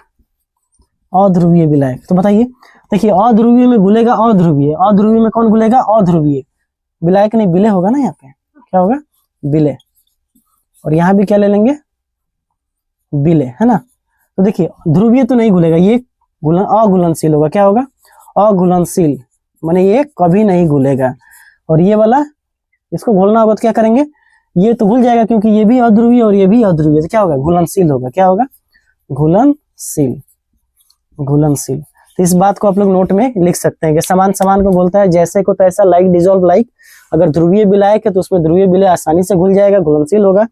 अध्रुवीय विलायक। तो बताइए, देखिए अध्रुवीय में घुलेगा अध्रुवीय, अध्रुवीय में कौन घुलेगा? अध्रुवीय। विलायक नहीं, विलय होगा ना, यहाँ पे क्या होगा? विलय। और यहाँ भी क्या ले लेंगे? विलय, है ना। तो देखिए ध्रुवीय तो नहीं घुलेगा, ये अघुलनशील होगा। क्या होगा? अघुलनशील, माने ये कभी नहीं घुलेगा। और ये वाला, इसको घोलना होगा तो क्या करेंगे? ये तो घुल जाएगा, क्योंकि ये भी अध्रुवीय और ये भी अध्रुवीय, तो क्या होगा? घुलनशील होगा। क्या होगा? घुलनशील, घुलनशील। तो इस बात को आप लोग नोट में लिख सकते हैं कि समान समान को बोलता है, जैसे को तैसा, लाइक डिजोल्व लाइक। अगर ध्रुवीय विलायक है तो उसमें ध्रुवीय विलय आसानी से घुल जाएगा, घुलनशील होगा,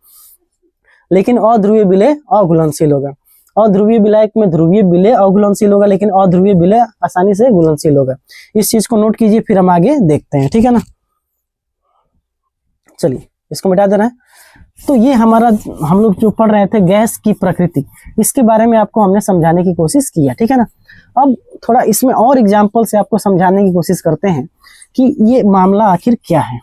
लेकिन अध्रुवीय विलय अघुलनशील होगा। अध्रुवीय विलायक में ध्रुवीय विलय अघुलनशील होगा, लेकिन अध्रुवीय विलय आसानी से घुलनशील होगा। इस चीज को नोट कीजिए, फिर हम आगे देखते हैं, ठीक है ना। चलिए इसको मिटा देना है। तो ये हमारा हम लोग जो पढ़ रहे थे गैस की प्रकृति, इसके बारे में आपको हमने समझाने की कोशिश किया, ठीक है ना। अब थोड़ा इसमें और एग्जाम्पल से आपको समझाने की कोशिश करते हैं कि ये मामला आखिर क्या है।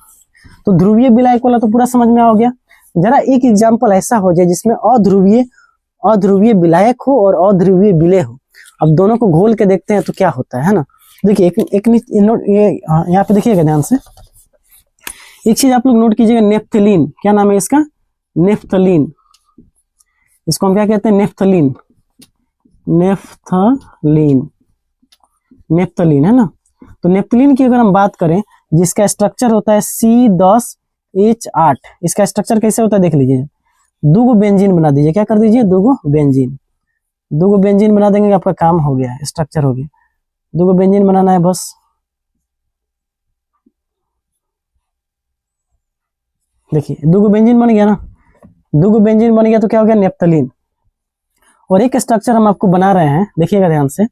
तो ध्रुवीय विलायक वाला तो पूरा समझ में आ गया। जरा एक एग्जाम्पल ऐसा हो जाए जिसमें अध्रुवीय विलायक हो और अध्रुवीय विलय हो। अब दोनों को घोल के देखते हैं तो क्या होता है ना। देखिए यहाँ पे देखिएगा ध्यान से, एक चीज आप लोग नोट कीजिएगा, नेफ्थलीन। क्या नाम है इसका? नेफ्थलीन। इसको हम क्या कहते हैं? नेफ्थलीन। नेफ्थलीन है ना। तो नेफ्थलीन की अगर हम बात करें, जिसका स्ट्रक्चर होता है C10H8, इसका स्ट्रक्चर कैसे होता है देख लीजिए। दो बेंजीन बना दीजिए, क्या कर दीजिए? दो बेंजीन बना देंगे, आपका काम हो गया, स्ट्रक्चर हो गया। दो बेंजीन बनाना है बस। देखिए दो बेंजीन बन गया ना, दो बेंजीन बन गया तो क्या हो गया? नेफ्थलीन। और एक स्ट्रक्चर हम आपको बना रहे हैं, देखिएगा ध्यान से,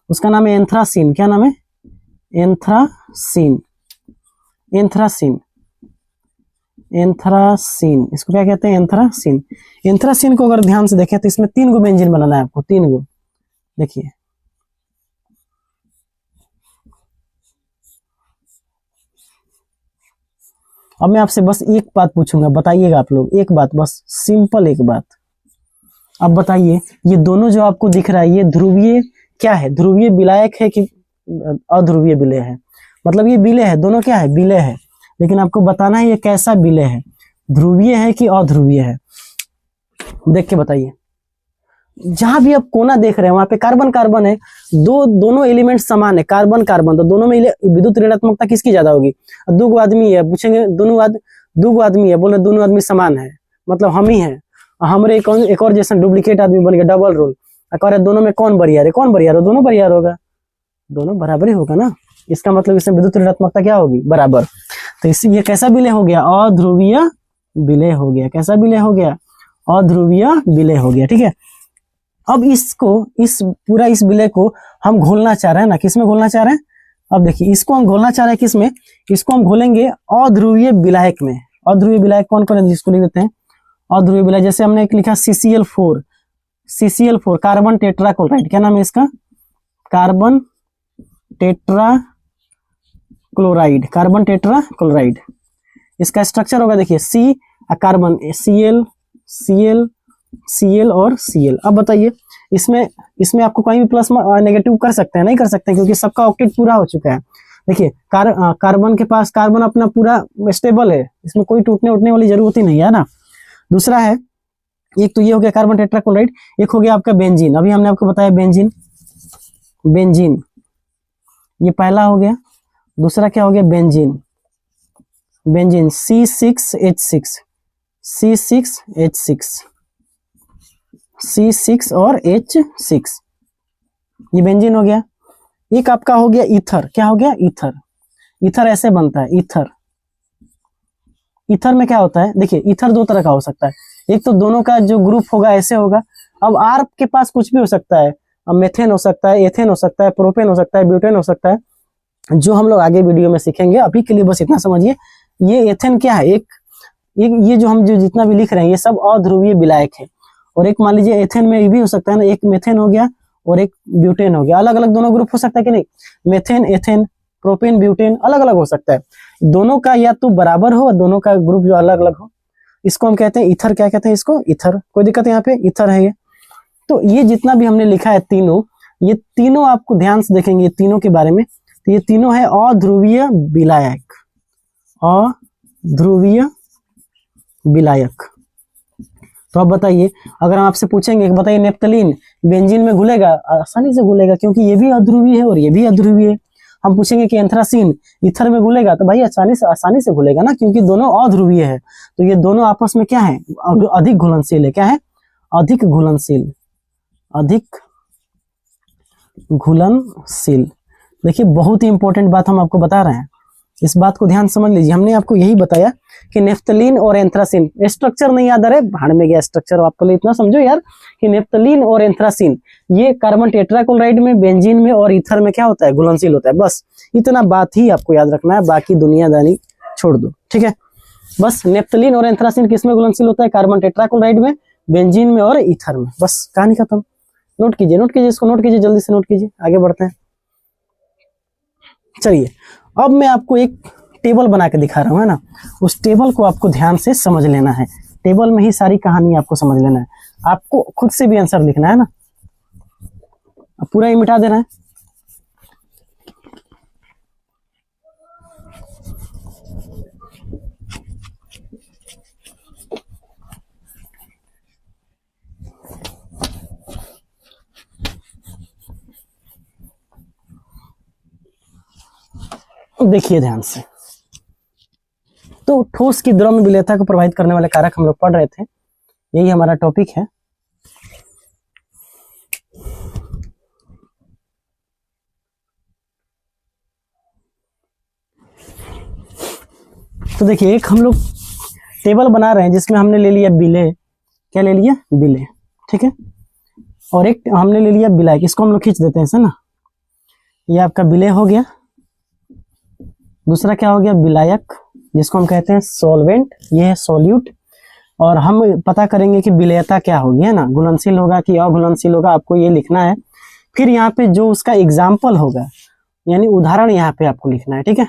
उसका नाम है एंथ्रासीन। क्या नाम है? एंथ्रासीन। इसको क्या कहते हैं? एंथ्रासीन। एंथ्रासीन को अगर ध्यान से देखें तो इसमें 3 बेंजीन बनाना है आपको, 3। देखिए अब मैं आपसे बस एक बात पूछूंगा, बताइएगा आप लोग एक बात, बस सिंपल एक बात। अब बताइए, ये दोनों जो आपको दिख रहा है, ये ध्रुवीय क्या है? ध्रुवीय विलायक है कि अध्रुवीय विलय है? मतलब ये विलय है, दोनों क्या है? विलय है। लेकिन आपको बताना है ये कैसा विलय है, ध्रुवीय है कि अध्रुवीय है। देख के बताइए। जहां भी आप कोना देख रहे हैं वहां पे कार्बन कार्बन है, दोनों एलिमेंट समान है, कार्बन कार्बन, तो दोनों में विद्युत ऋणात्मकता किसकी ज्यादा होगी? दो आदमी है, पूछेंगे दो आदमी है, बोले दोनों आदमी समान है, मतलब हम ही है, हमारे एक और जैसा डुप्लीकेट आदमी बन गया, डबल रोल। दोनों में कौन बरियार है? कौन बरियार हो? दोनों बरियार होगा, दोनों बराबर ही होगा ना। इसका मतलब इसमें विद्युत ऋणात्मकता क्या होगी? बराबर। तो इसी ये कैसा विलय हो गया? अध्रुवीय विलय हो गया। कैसा विलय हो गया? अध्रुवीय विलय हो गया, ठीक है। अब इस विलय को हम घोलना चाह रहे हैं ना, किसमें घोलना चाह रहे हैं? अब देखिए इसको हम घोलना चाह रहे हैं किसमें? इसको हम घोलेंगे अध्रुवीय विलायक में। अध्रुवीय विलायक कौन कौन है जिसको लिख देते हैं? अध्रुवीय विलय, जैसे हमने एक लिखा CCl4, कार्बन टेट्राक्लोराइड। क्या नाम है इसका? Carbon tetrachloride. इसका स्ट्रक्चर होगा, देखिए C कार्बन, Cl और Cl। अब बताइए इसमें आपको कोई भी प्लस नेगेटिव कर सकते हैं? नहीं कर सकते, क्योंकि सबका ऑक्टेट पूरा हो चुका है। देखिए कार्बन के पास कार्बन अपना पूरा स्टेबल है, इसमें कोई टूटने उठने वाली जरूरत ही नहीं है ना। दूसरा है, एक तो ये हो गया कार्बन टेट्राक्लोराइड, एक हो गया आपका बेंजीन। अभी हमने आपको बताया बेंजीन, ये पहला हो गया। दूसरा क्या हो गया? बेंजीन C6H6 और H6, ये बेंजीन हो गया। एक आपका हो गया ईथर। क्या हो गया? ईथर ऐसे बनता है, ईथर में क्या होता है? देखिए ईथर 2 तरह का हो सकता है, एक तो दोनों का जो ग्रुप होगा ऐसे होगा। अब आर के पास कुछ भी हो सकता है, अब मेथेन हो सकता है, एथेन हो सकता है, प्रोपेन हो सकता है, ब्यूटेन हो सकता है, जो हम लोग आगे वीडियो में सीखेंगे। अभी के लिए बस इतना समझिए, ये एथेन क्या है? एक ये जो हम जितना भी लिख रहे हैं ये सब अध्रुवीय विलायक है। और एक मान लीजिए एथेन में ये भी हो सकता है ना, एक मेथेन हो गया और एक ब्यूटेन हो गया। अलग अलग दोनों ग्रुप हो सकता है कि नहीं? मेथेन, एथेन, प्रोपेन, ब्यूटेन अलग अलग हो सकता है। दोनों का या तो बराबर हो, दोनों का ग्रुप जो अलग अलग हो, इसको हम कहते हैं ईथर। क्या कहते हैं इसको? ईथर। कोई दिक्कत है? यहाँ पे ईथर है ये। तो ये जितना भी हमने लिखा है ये तीनों आपको ध्यान से देखेंगे, ये तीनों के बारे में, तो ये तीनों है अध्रुवीय विलायक। तो अब बताइए, अगर हम आपसे पूछेंगे बताइए नेफ्थलीन बेंजीन में घुलेगा? आसानी से घुलेगा, क्योंकि ये भी अध्रुवीय है और ये भी अध्रुवीय है। हम पूछेंगे कि एंथ्रासीन ईथर में घुलेगा? तो भाई आसानी से घुलेगा ना, क्योंकि दोनों अध्रुवीय है। तो ये दोनों आपस में क्या है? अधिक घुलनशील है। क्या है? अधिक घुलनशील। घुलनशील। देखिए बहुत ही इंपॉर्टेंट बात हम आपको बता रहे हैं, इस बात को ध्यान समझ लीजिए। हमने आपको यही बताया कि नेफ्थलीन और एंथ्रासिन, स्ट्रक्चर नहीं याद आ रहा है, भाड़ में गया स्ट्रक्चर, आपको लिए इतना समझो यार कि नेफ्थलीन और एंथ्रासिन ये कार्बन टेट्राक्लोराइड में, बेंजीन में और ईथर में क्या होता है, घुलनशील होता है। बस इतना बात ही आपको याद रखना है, बाकी दुनियादारी छोड़ दो, ठीक है। बस नेफ्थलीन और एंथ्रासिन किसमें घुलनशील होता है, कार्बन टेट्राक्लोराइड में, बेंजीन में और ईथर में। बस कहानी खत्म। नोट कीजिए, नोट कीजिए, इसको नोट कीजिए, जल्दी से नोट कीजिए, आगे बढ़ते हैं। चलिए अब मैं आपको एक टेबल बना के दिखा रहा हूँ, है ना। उस टेबल को आपको ध्यान से समझ लेना है, टेबल में ही सारी कहानी आपको समझ लेना है। आपको खुद से भी आंसर लिखना है ना, अब पूरा ही मिटा देना है। देखिए ध्यान से, तो ठोस की द्रव्य विलेयता को प्रभावित करने वाले कारक हम लोग पढ़ रहे थे, यही हमारा टॉपिक है। तो देखिए एक हम लोग टेबल बना रहे हैं जिसमें हमने ले लिया विलेय, क्या ले लिया, विलेय, ठीक है। और एक हमने ले लिया विलायक, इसको हम लोग खींच देते हैं, ऐसा ना। ये आपका विलेय हो गया, दूसरा क्या हो गया, विलायक, जिसको हम कहते हैं सॉल्वेंट, ये है सॉल्यूट। और हम पता करेंगे कि विलेयता क्या होगी, है ना, घुलनशील होगा कि अघुलनशील होगा, आपको ये लिखना है। फिर यहाँ पे जो उसका एग्जाम्पल होगा, यानी उदाहरण यहाँ पे आपको लिखना है, ठीक है।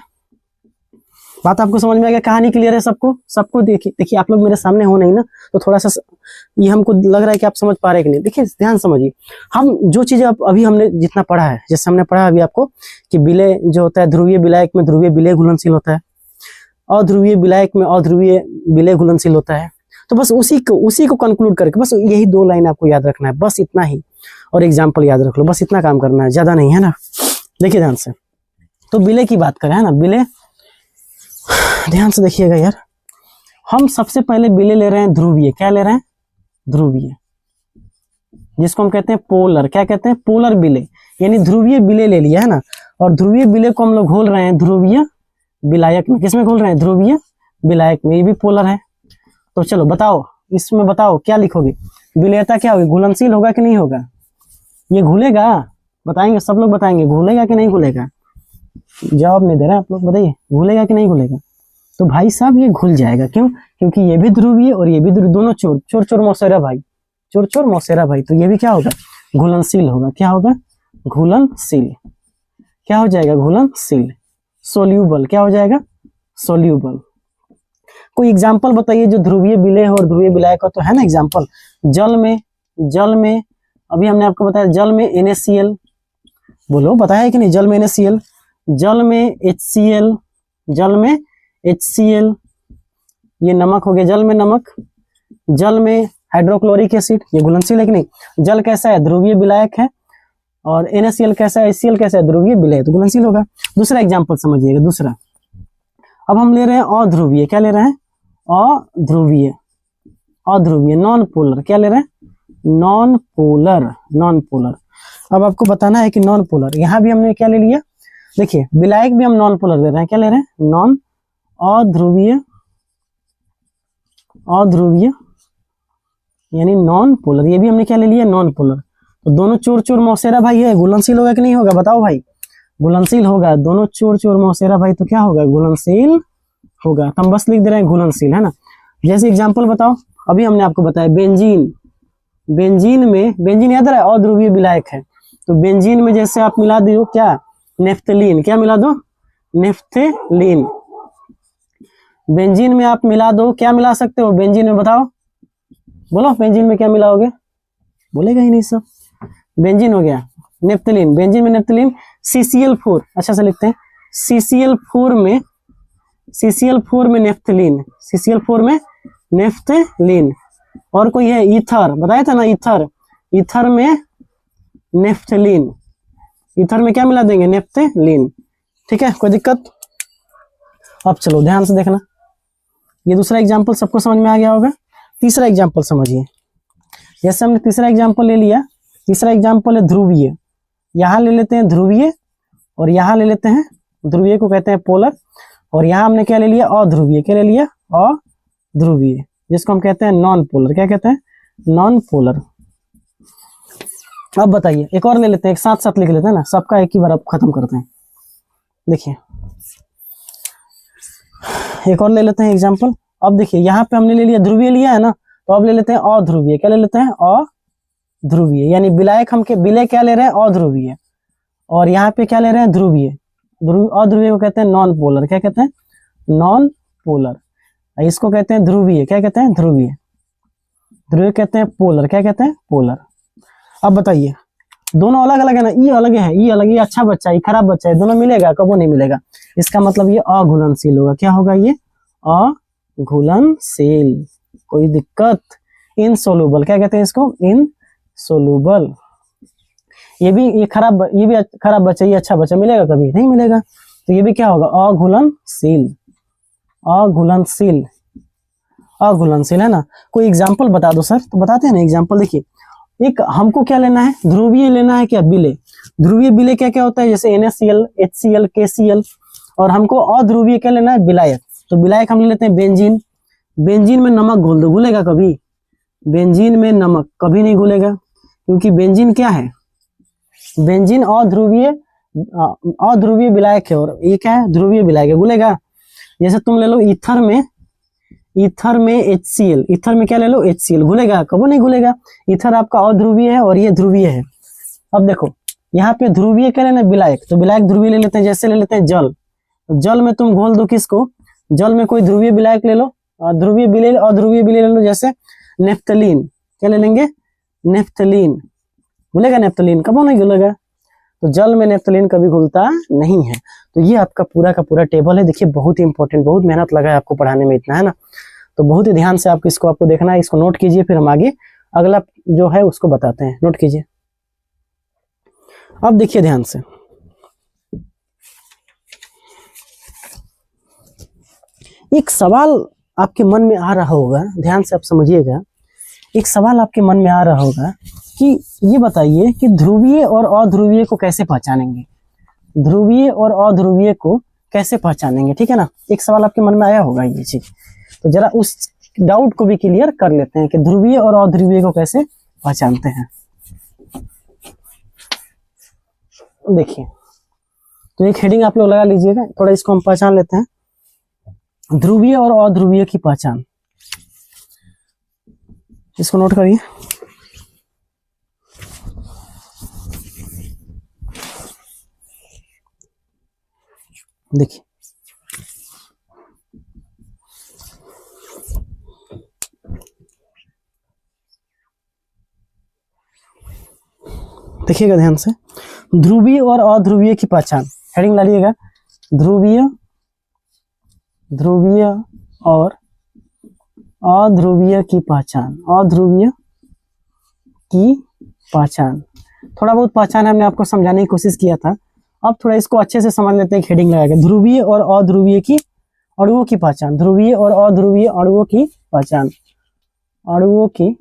बात आपको समझ में आ गया, कहानी क्लियर है सबको, सबको। देखिए आप लोग मेरे सामने हो नहीं ना, तो थोड़ा सा ये हमको लग रहा है कि आप समझ पा रहे हैं कि नहीं। देखिए ध्यान समझिए, हम जो चीजें अभी हमने जितना पढ़ा है, जैसे हमने पढ़ा अभी आपको कि विलेय जो होता है, ध्रुवीय विलायक में ध्रुवीय विलेय घुलनशील होता है, अध्रुवीय विलायक में अध्रुवीय विलेय घुलनशील होता है। तो बस उसी को कंक्लूड करके बस यही 2 लाइन आपको याद रखना है, बस इतना ही। और एग्जाम्पल याद रख लो, बस इतना काम करना है, ज्यादा नहीं, है ना। देखिए ध्यान से, तो विलेय की बात करें, है ना, विलेय ध्यान से देखिएगा यार। हम सबसे पहले विलेय ले रहे हैं ध्रुवीय, क्या ले रहे हैं, ध्रुवीय, जिसको हम कहते हैं पोलर, क्या कहते हैं, पोलर विलेय, यानी ध्रुवीय विलेय ले लिया, है ना। और ध्रुवीय विलेय को हम लोग घोल रहे हैं ध्रुवीय विलायक में, किसमें घोल रहे हैं, ध्रुवीय विलायक में, ये भी पोलर है। तो चलो बताओ, इसमें बताओ क्या लिखोगे, विलेयता क्या होगी, घुलनशील होगा कि नहीं होगा, ये घुलेगा, बताएंगे सब लोग, बताएंगे घुलेगा कि नहीं घुलेगा। जवाब नहीं दे रहे आप लोग, बताइए घुलेगा कि नहीं घुलेगा। तो भाई साहब ये घुल जाएगा, क्यों, क्योंकि ये भी ध्रुवीय और ये भी दोनों चोर चोर मौसेरा भाई, चोर चोर मौसेरा भाई, तो ये भी क्या होगा, घुलनशील होगा। क्या होगा, घुलनशील, क्या हो जाएगा, घुलनशील। सोल्यूबल, क्या हो जाएगा, सोल्यूबल। कोई एग्जाम्पल बताइए जो ध्रुवीय विलेय और ध्रुवीय विलायक का, तो है ना एग्जाम्पल, जल में अभी हमने आपको बताया, जल में NaCl, बोलो बताया है कि नहीं, जल में NaCl, जल में HCl, जल में HCl, ये नमक हो गया, जल में नमक, जल में हाइड्रोक्लोरिक एसिड, ये घुलनशील है कि नहीं। जल कैसा है, ध्रुवीय विलायक है, और NaCl कैसा है, HCl कैसा है, ध्रुवीय विलेय, तो घुलनशील होगा। दूसरा एग्जाम्पल समझिएगा, दूसरा अब हम ले रहे हैं अध्रुवीय, क्या ले रहे हैं, अध्रुवीय, अध्रुवीय नॉन पोलर, क्या ले रहे हैं, नॉन पोलर, नॉन पोलर। अब आपको बताना है कि नॉन पोलर, यहाँ भी हमने क्या ले लिया, देखिए विलायक भी हम नॉन पोलर दे रहे हैं, क्या ले रहे हैं, नॉन, अध्रुवीय, अध्रुवीय यानी नॉन पोलर, ये भी हमने क्या ले लिया, नॉन पोलर। तो दोनों चोर चोर मौसेरा भाई है, घुलनशील होगा कि नहीं होगा, बताओ भाई, घुलनशील होगा। दोनों चोर चोर मौसेरा भाई, तो क्या होगा, घुलनशील होगा। तो हम बस लिख दे रहे हैं घुलनशील, है ना। जैसे एग्जांपल बताओ, अभी हमने आपको बताया बेंजीन, बेंजीन में, बेंजीन याद रहा है अध्रुवीय विलायक है, तो बेंजीन में जैसे आप मिला दो क्या, नेफ्थलीन, क्या मिला दो, नेफ्थलीन। बेंजीन में आप मिला दो, क्या मिला सकते हो बेंजीन में, बताओ, बोलो बेंजीन में क्या मिलाओगे, बोलेगा ही नहीं सब। बेंजीन हो गया नेफ्थलीन, बेंजीन में नेफ्थलीन, CCl4, अच्छा से लिखते हैं, CCl4 में, CCl4 में नेफ्थलीन, CCl4 में नेफ्थलीन। और कोई है ईथर, बताया था ना ईथर, ईथर में नेफ्थलीन, ईथर में क्या मिला देंगे, नेफ्थलीन, ठीक है, कोई दिक्कत। अब चलो ध्यान से देखना, ये दूसरा एग्जाम्पल सबको समझ में आ गया होगा। तीसरा एग्जाम्पल समझिए, जैसे हमने तीसरा एग्जाम्पल ले लिया, तीसरा एग्जाम्पल है ध्रुवीय, यहाँ ले लेते हैं ध्रुवीय, और यहाँ ले लेते हैं ध्रुवीय को कहते हैं पोलर, और यहाँ हमने क्या ले लिया, अध्रुवीय। क्या ले लिया, अध्रुवीय, जिसको हम कहते हैं नॉन पोलर। क्या कहते हैं, नॉन पोलर। अब बताइए, एक और ले लेते हैं, एक साथ साथ लिख लेते हैं ना, सबका एक ही बार अब खत्म करते हैं। देखिए एक और ले लेते हैं एग्जांपल। अब देखिए यहाँ पे हमने ले लिया ध्रुवीय लिया है ना, तो अब ले लेते हैं अध्रुवीय। क्या ले लेते हैं, अध्रुवीय, यानी विलायक हम के विलय क्या ले रहे हैं, अध्रुवीय, और यहाँ पे क्या ले रहे हैं, ध्रुवीय। अध्रुवीय को कहते हैं नॉन पोलर। क्या कहते हैं, नॉन पोलर। इसको कहते हैं ध्रुवीय। क्या कहते हैं, ध्रुवीय। ध्रुवीय कहते हैं पोलर। क्या कहते हैं, पोलर। अब बताइए, दोनों अलग अलग है ना, ये अलग है, ये अलग, ये अच्छा बच्चा, ये खराब बच्चा है, दोनों मिलेगा, कबो नहीं मिलेगा। इसका मतलब ये अघुलनशील होगा। क्या होगा, ये अघुलनशील। कोई दिक्कत, इनसोल्यूबल। क्या कहते हैं इसको, इनसोल्यूबल। ये भी खराब बच्चा, ये अच्छा बच्चा, मिलेगा, कभी नहीं मिलेगा। तो ये भी क्या होगा, अघुलनशील। अघुलनशील, अघुलनशील है ना। कोई एग्जाम्पल बता दो सर, तो बताते हैं ना एग्जाम्पल। देखिए एक हमको क्या लेना है, ध्रुवीय लेना है, क्या, विलय। ध्रुवीय विलय क्या क्या होता है, जैसे NaCl, HCl, KCl, और हमको अध्रुवीय क्या लेना है, विलायक। तो विलायक हम ले लेते हैं बेंजीन। बेंजीन में नमक घोल दो, घुलेगा कभी, बेंजीन में नमक कभी नहीं घुलेगा, क्योंकि बेंजीन क्या है, बेंजीन अध्रुवीय विलायक है, और ये क्या है, ध्रुवीय विलायक है, घुलेगा। जैसे तुम ले लो ईथर में HCl, ईथर में क्या ले लो, HCl, घुलेगा, कबो नहीं घुलेगा। ईथर आपका अध्रुवीय है और ये ध्रुवीय है। अब देखो यहाँ पे ध्रुवीय क्या लेना, विलायक, तो विलायक ध्रुवीय ले लेते हैं। जैसे ले लेते हैं जल, जल में तुम घोल दो किसको, जल में कोई ध्रुवीय विलायक ले लो, ध्रुवीय विलय, अध्रुवीय विलय ले लो। जैसे नेफ्थलीन, क्या ले लेंगे, नेफ्थलीन, घुलेगा नेफ्थलीन, कबो नहीं घुलेगा। तो जल में नेफ्थलीन कभी घुलता नहीं है। तो ये आपका पूरा का पूरा टेबल है। देखिए बहुत ही इंपॉर्टेंट, बहुत मेहनत लगा है आपको पढ़ाने में, इतना है ना। तो बहुत ही ध्यान से आपको देखना है, इसको नोट कीजिए, फिर हम आगे अगला जो है उसको बताते हैं। नोट कीजिए। अब देखिए ध्यान से, एक सवाल आपके मन में आ रहा होगा, ध्यान से आप समझिएगा। एक सवाल आपके मन में आ रहा होगा कि ये बताइए कि ध्रुवीय और अध्रुवीय को कैसे पहचानेंगे, ध्रुवीय और अध्रुवीय को कैसे पहचानेंगे, ठीक है ना। एक सवाल आपके मन में आया होगा ये चीज, तो जरा उस डाउट को भी क्लियर कर लेते हैं कि ध्रुवीय और अध्रुवीय को कैसे पहचानते हैं। देखिए तो एक हेडिंग आप लोग लगा लीजिएगा, थोड़ा इसको हम पहचान लेते हैं, ध्रुवीय और अध्रुवीय की पहचान। इसको नोट करिए। देखिए देखिएगा ध्यान से, ध्रुवीय और अध्रुवीय की पहचान, हेडिंग डालिएगा, ध्रुवीय और अध्रुवीय की पहचान, अध्रुवीय की पहचान। थोड़ा बहुत पहचान हमने आपको समझाने की कोशिश किया था, अब थोड़ा इसको अच्छे से समझ लेते हैं। हेडिंग लगाएगा, ध्रुवीय और अध्रुवीय की अणुओं की पहचान, ध्रुवीय और अध्रुवीय अणुओं की पहचान, अणुओं की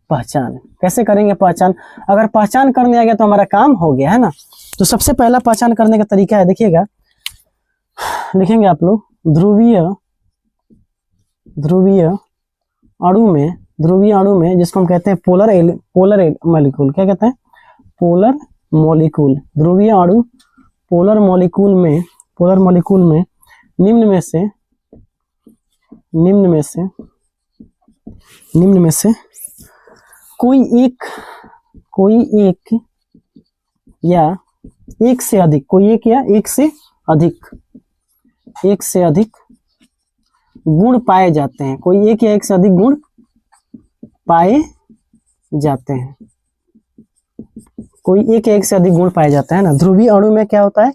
पहचान कैसे करेंगे पहचान। अगर पहचान करने आ गया तो हमारा काम हो गया, है ना। तो सबसे पहला पहचान करने का तरीका है, देखिएगा, लिखेंगे आप लोग, ध्रुवीय अणु में जिसको हम कहते हैं पोलर मॉलिक्यूल, क्या कहते हैं, पोलर मॉलिक्यूल। ध्रुवीय अणु पोलर मॉलिक्यूल में निम्न में से कोई एक या एक से अधिक गुण पाए जाते हैं, कोई एक या एक से अधिक गुण पाए जाते हैं, कोई एक या एक से अधिक गुण पाए जाते हैं ना। ध्रुवीय अणु में क्या होता है,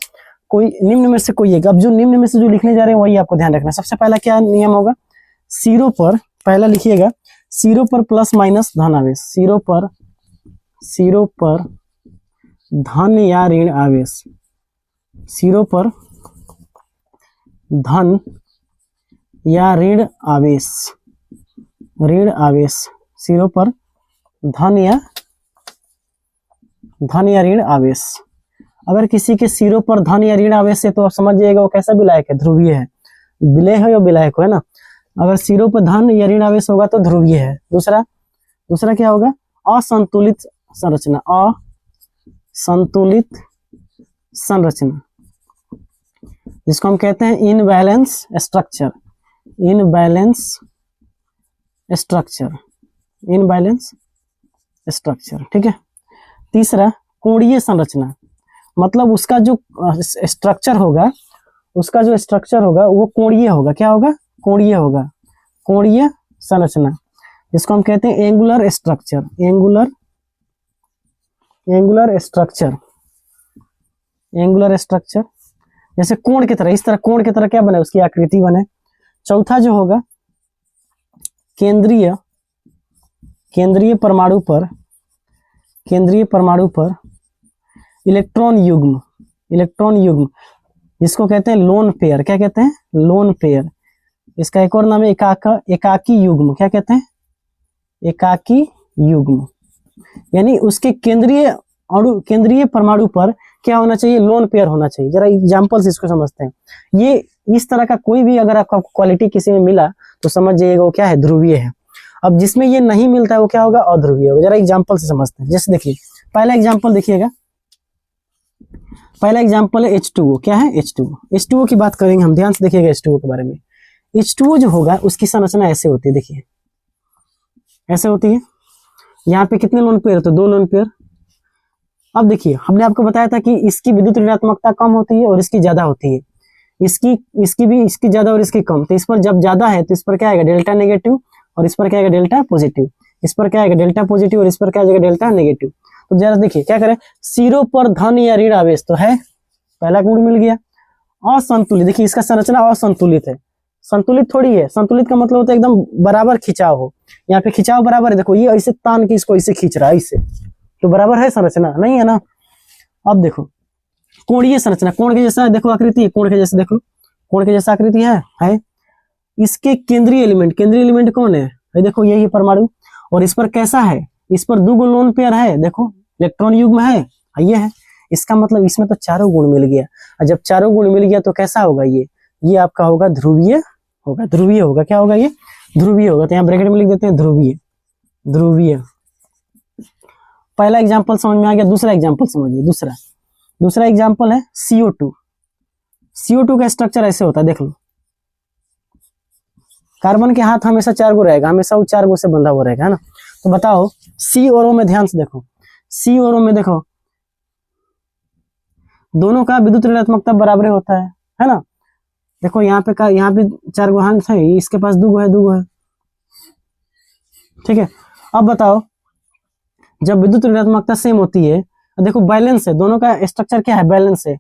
कोई निम्न में से कोई एक। अब जो निम्न में से जो लिखने जा रहे हैं वही आपको ध्यान रखना है। सबसे पहला क्या नियम होगा, सिरों पर, पहला लिखिएगा, सिरों पर प्लस माइनस धन आवेश, सिरों पर धन या ऋण आवेश, सिरों पर धन या ऋण आवेश, सिरों पर धन या धन या ऋण आवेश। अगर किसी के सिरों पर धन या ऋण आवेश है तो आप समझ जाइएगा वो कैसा विलायक है, ध्रुवीय है। विलय है या विलायक है ना। अगर सिरों पर धन या ऋण आवेश होगा तो ध्रुवीय है। दूसरा क्या होगा, असंतुलित संरचना, असंतुलित संरचना जिसको हम कहते हैं इनबैलेंस स्ट्रक्चर, इनबैलेंस स्ट्रक्चर, ठीक है। तीसरा कोणीय संरचना, मतलब उसका जो स्ट्रक्चर होगा वो कोणीय होगा। क्या होगा, कोणीय होगा, कोणीय संरचना जिसको हम कहते हैं एंगुलर स्ट्रक्चर, एंगुलर स्ट्रक्चर जैसे कोण की तरह, इस तरह कोण की तरह क्या बने, उसकी आकृति बने। चौथा जो होगा केंद्रीय परमाणु पर इलेक्ट्रॉन युग्म जिसको कहते हैं लोन पेयर। क्या कहते हैं, लोन पेयर। इसका एक और नाम है एकाकी युग्म। क्या कहते हैं, एकाकी युग्म। यानी उसके केंद्रीय परमाणु पर क्या होना चाहिए, लोन पेयर होना चाहिए। जरा एग्जांपल से इसको समझते हैं। ये इस तरह का कोई भी अगर आपको क्वालिटी किसी में मिला तो समझ जाइएगा वो क्या है, ध्रुवीय है। अब जिसमें ये नहीं मिलता है वो क्या होगा, अध्रुवीय होगा। जरा एग्जांपल से समझते हैं। जैसे देखिए पहला एग्जांपल देखिएगा, पहला एग्जांपल है H2O। क्या है, H2O की बात करेंगे हम, ध्यान से देखिएगा H2O के बारे में। H2O जो होगा उसकी संरचना ऐसे होती है, देखिए ऐसे होती है। यहाँ पे कितने लोन पेयर होते हैं, 2 लोन पेयर। अब देखिए हमने आपको बताया था कि इसकी विद्युत ऋणात्मकता कम होती है और इसकी ज्यादा होती है। इसकी ज्यादा और इसकी कम। तो इस पर जब ज्यादा है तो इस पर क्या आएगा, डेल्टा नेगेटिव, और इस पर क्या आएगा, डेल्टा पॉजिटिव। इस पर क्या आएगा, डेल्टा पॉजिटिव, और इस पर क्या आएगा, डेल्टा नेगेटिव। तो जरा देखिए क्या करें, सिरों पर धन या ऋण आवेश तो है, पहला गुण मिल गया। असंतुलित, देखिए इसका संरचना असंतुलित है, संतुलित थोड़ी है। संतुलित का मतलब होता है एकदम बराबर खिंचाव हो। यहाँ पे खिंचाव बराबर है, देखो ये ऐसे तान के इसको ऐसे खींच रहा है, इससे तो बराबर है संरचना, नहीं है ना। अब देखो कोणीय संरचना, कोण के जैसा देखो आकृति, कोण के जैसे देखो, कोण के जैसा आकृति है। इसके केंद्रीय एलिमेंट कौन है, देखो यही परमाणु। और इस पर कैसा है, इस पर 2 लोन पेयर है, देखो इलेक्ट्रॉन युग्म है, ये है। इसका मतलब इसमें तो चारों गुण मिल गया। और जब चारों गुण मिल गया तो कैसा होगा, ये आपका होगा ध्रुवीय होगा। क्या होगा, ये ध्रुवीय होगा। तो यहाँ ब्रैकेट में लिख देते हैं ध्रुवीय। पहला एग्जांपल समझ में आ गया। दूसरा एग्जांपल समझिए। दूसरा एग्जांपल है CO2 का स्ट्रक्चर ऐसे होता है, देख लो। कार्बन के हाथ हमेशा 4 गो रहेगा, हमेशा वो 4 गो से बंधा हुआ रहेगा, है ना। तो बताओ C और O में ध्यान से देखो, C और O में देखो दोनों का विद्युत ऋणात्मकता बराबर होता है ना। देखो यहाँ पे 4 गो हाथ है, इसके पास 2 गो है, ठीक है। अब बताओ जब विद्युत ऋणात्मकता सेम होती है, देखो बैलेंस है, दोनों का स्ट्रक्चर क्या है, बैलेंस है।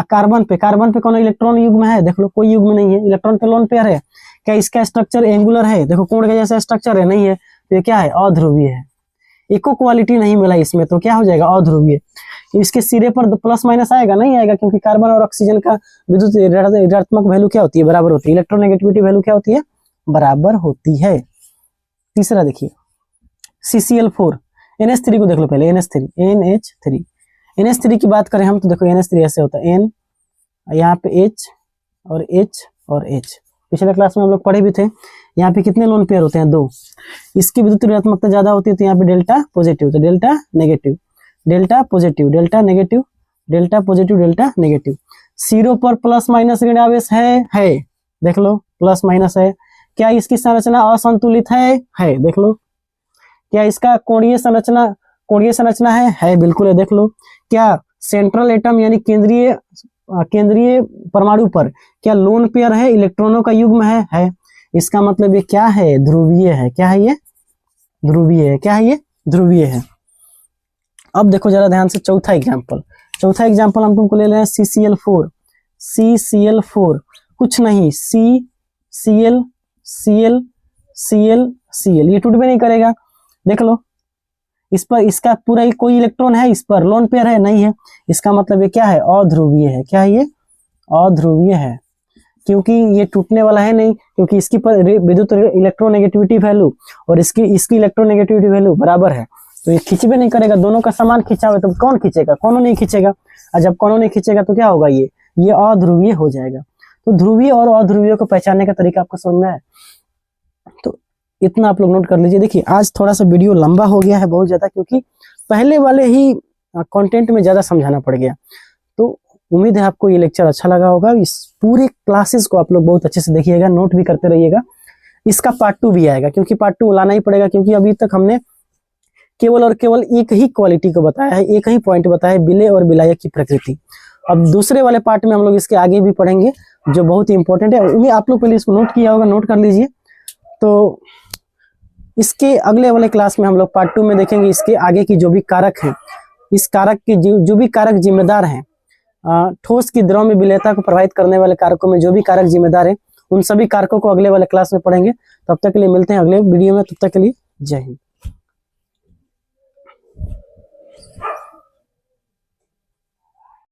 कार्बन पे कौन इलेक्ट्रॉन युग्म है, देख लो कोई युग्म नहीं है, इलेक्ट्रॉन पे लोन पेयर है। क्या इसका स्ट्रक्चर एंगुलर है, देखो कोण के जैसा स्ट्रक्चर है, नहीं है, तो ये क्या है, अध्रुवीय है। इको क्वालिटी नहीं मिला इसमें, तो क्या हो जाएगा, अध्रुवीय। इसके सिरे पर प्लस माइनस आएगा, नहीं आएगा, क्योंकि कार्बन और ऑक्सीजन का विद्युत ऋणात्मक वैल्यू क्या होती है, बराबर होती है। इलेक्ट्रोनेगेटिविटी वैल्यू क्या होती है, बराबर होती है। तीसरा देखिए CCl4, NH3 को देख लो पहले, NH3 की बात करें हम तो देखो NH3 ऐसे होता है, N यहाँ पे H और H। पिछले क्लास में हम लोग पढ़े भी थे। यहाँ पे कितने लोन पेयर होते हैं, 2। इसकी विद्युत ऋणात्मकता ज्यादा होती है तो यहाँ पे डेल्टा पॉजिटिव, तो delta negative, delta positive, delta negative, delta positive, delta negative. सिरों पर प्लस माइनस ऋण आवेश है, देख लो प्लस माइनस है। क्या इसकी संरचना असंतुलित है, देख लो। क्या इसका कोणीय संरचना है, बिल्कुल है, देख लो। क्या सेंट्रल एटम यानी केंद्रीय परमाणु पर क्या लोन पेयर है, इलेक्ट्रॉनों का युग्म है। इसका मतलब ये क्या है, ध्रुवीय है। क्या है ये, ध्रुवीय है। क्या है ये, ध्रुवीय है। अब देखो जरा ध्यान से चौथा एग्जांपल हम तुमको ले रहे हैं CCl4, कुछ नहीं, Cl, ये टूट भी नहीं करेगा, देख लो। इस पर इसका पूरा ही कोई इलेक्ट्रॉन है, इस पर लोन पेयर है, नहीं है। इसका मतलब ये क्या है, अध्रुवीय है। क्या है ये, अध्रुवीय है, क्योंकि ये टूटने वाला है नहीं, क्योंकि इसकी पर विद्युत इलेक्ट्रोनेगेटिविटी वैल्यू और इसकी इलेक्ट्रोनेगेटिविटी वैल्यू बराबर है। तो ये खींचबे नहीं करेगा, दोनों का समान खिंचा हुआ, तो कौन खींचेगा? कोनो नहीं खींचेगा। और जब कोनो नहीं खींचेगा तो क्या होगा? ये अध्रुवीय हो जाएगा। तो ध्रुवीय और अध्रुवीय को पहचानने का तरीका आपको समझ में है। तो इतना आप लोग नोट कर लीजिए। देखिए आज थोड़ा सा वीडियो लंबा हो गया है बहुत ज्यादा, क्योंकि पहले वाले ही कंटेंट में ज्यादा समझाना पड़ गया। तो उम्मीद है आपको ये लेक्चर अच्छा लगा होगा। इस पूरे क्लासेस को आप लोग बहुत अच्छे से देखिएगा, नोट भी करते रहिएगा। इसका पार्ट 2 भी आएगा, क्योंकि पार्ट 2 लाना ही पड़ेगा, क्योंकि अभी तक हमने केवल और केवल एक ही क्वालिटी को बताया है, एक ही पॉइंट बताया है, बिले और बिलायक की प्रकृति। अब दूसरे वाले पार्ट में हम लोग इसके आगे भी पढ़ेंगे, जो बहुत ही इंपॉर्टेंट है। उम्मीद आप लोग पहले इसको नोट किया होगा, नोट कर लीजिए। तो इसके अगले वाले क्लास में हम लोग पार्ट 2 में देखेंगे इसके आगे की जो भी कारक हैं, इस कारक के जो भी कारक जिम्मेदार हैं, ठोस की द्रव में विलयता को प्रभावित करने वाले कारकों में जो भी कारक जिम्मेदार है, उन सभी कारकों को अगले वाले क्लास में पढ़ेंगे। तब तक के लिए मिलते हैं अगले वीडियो में, तब तक के लिए जय हिंद।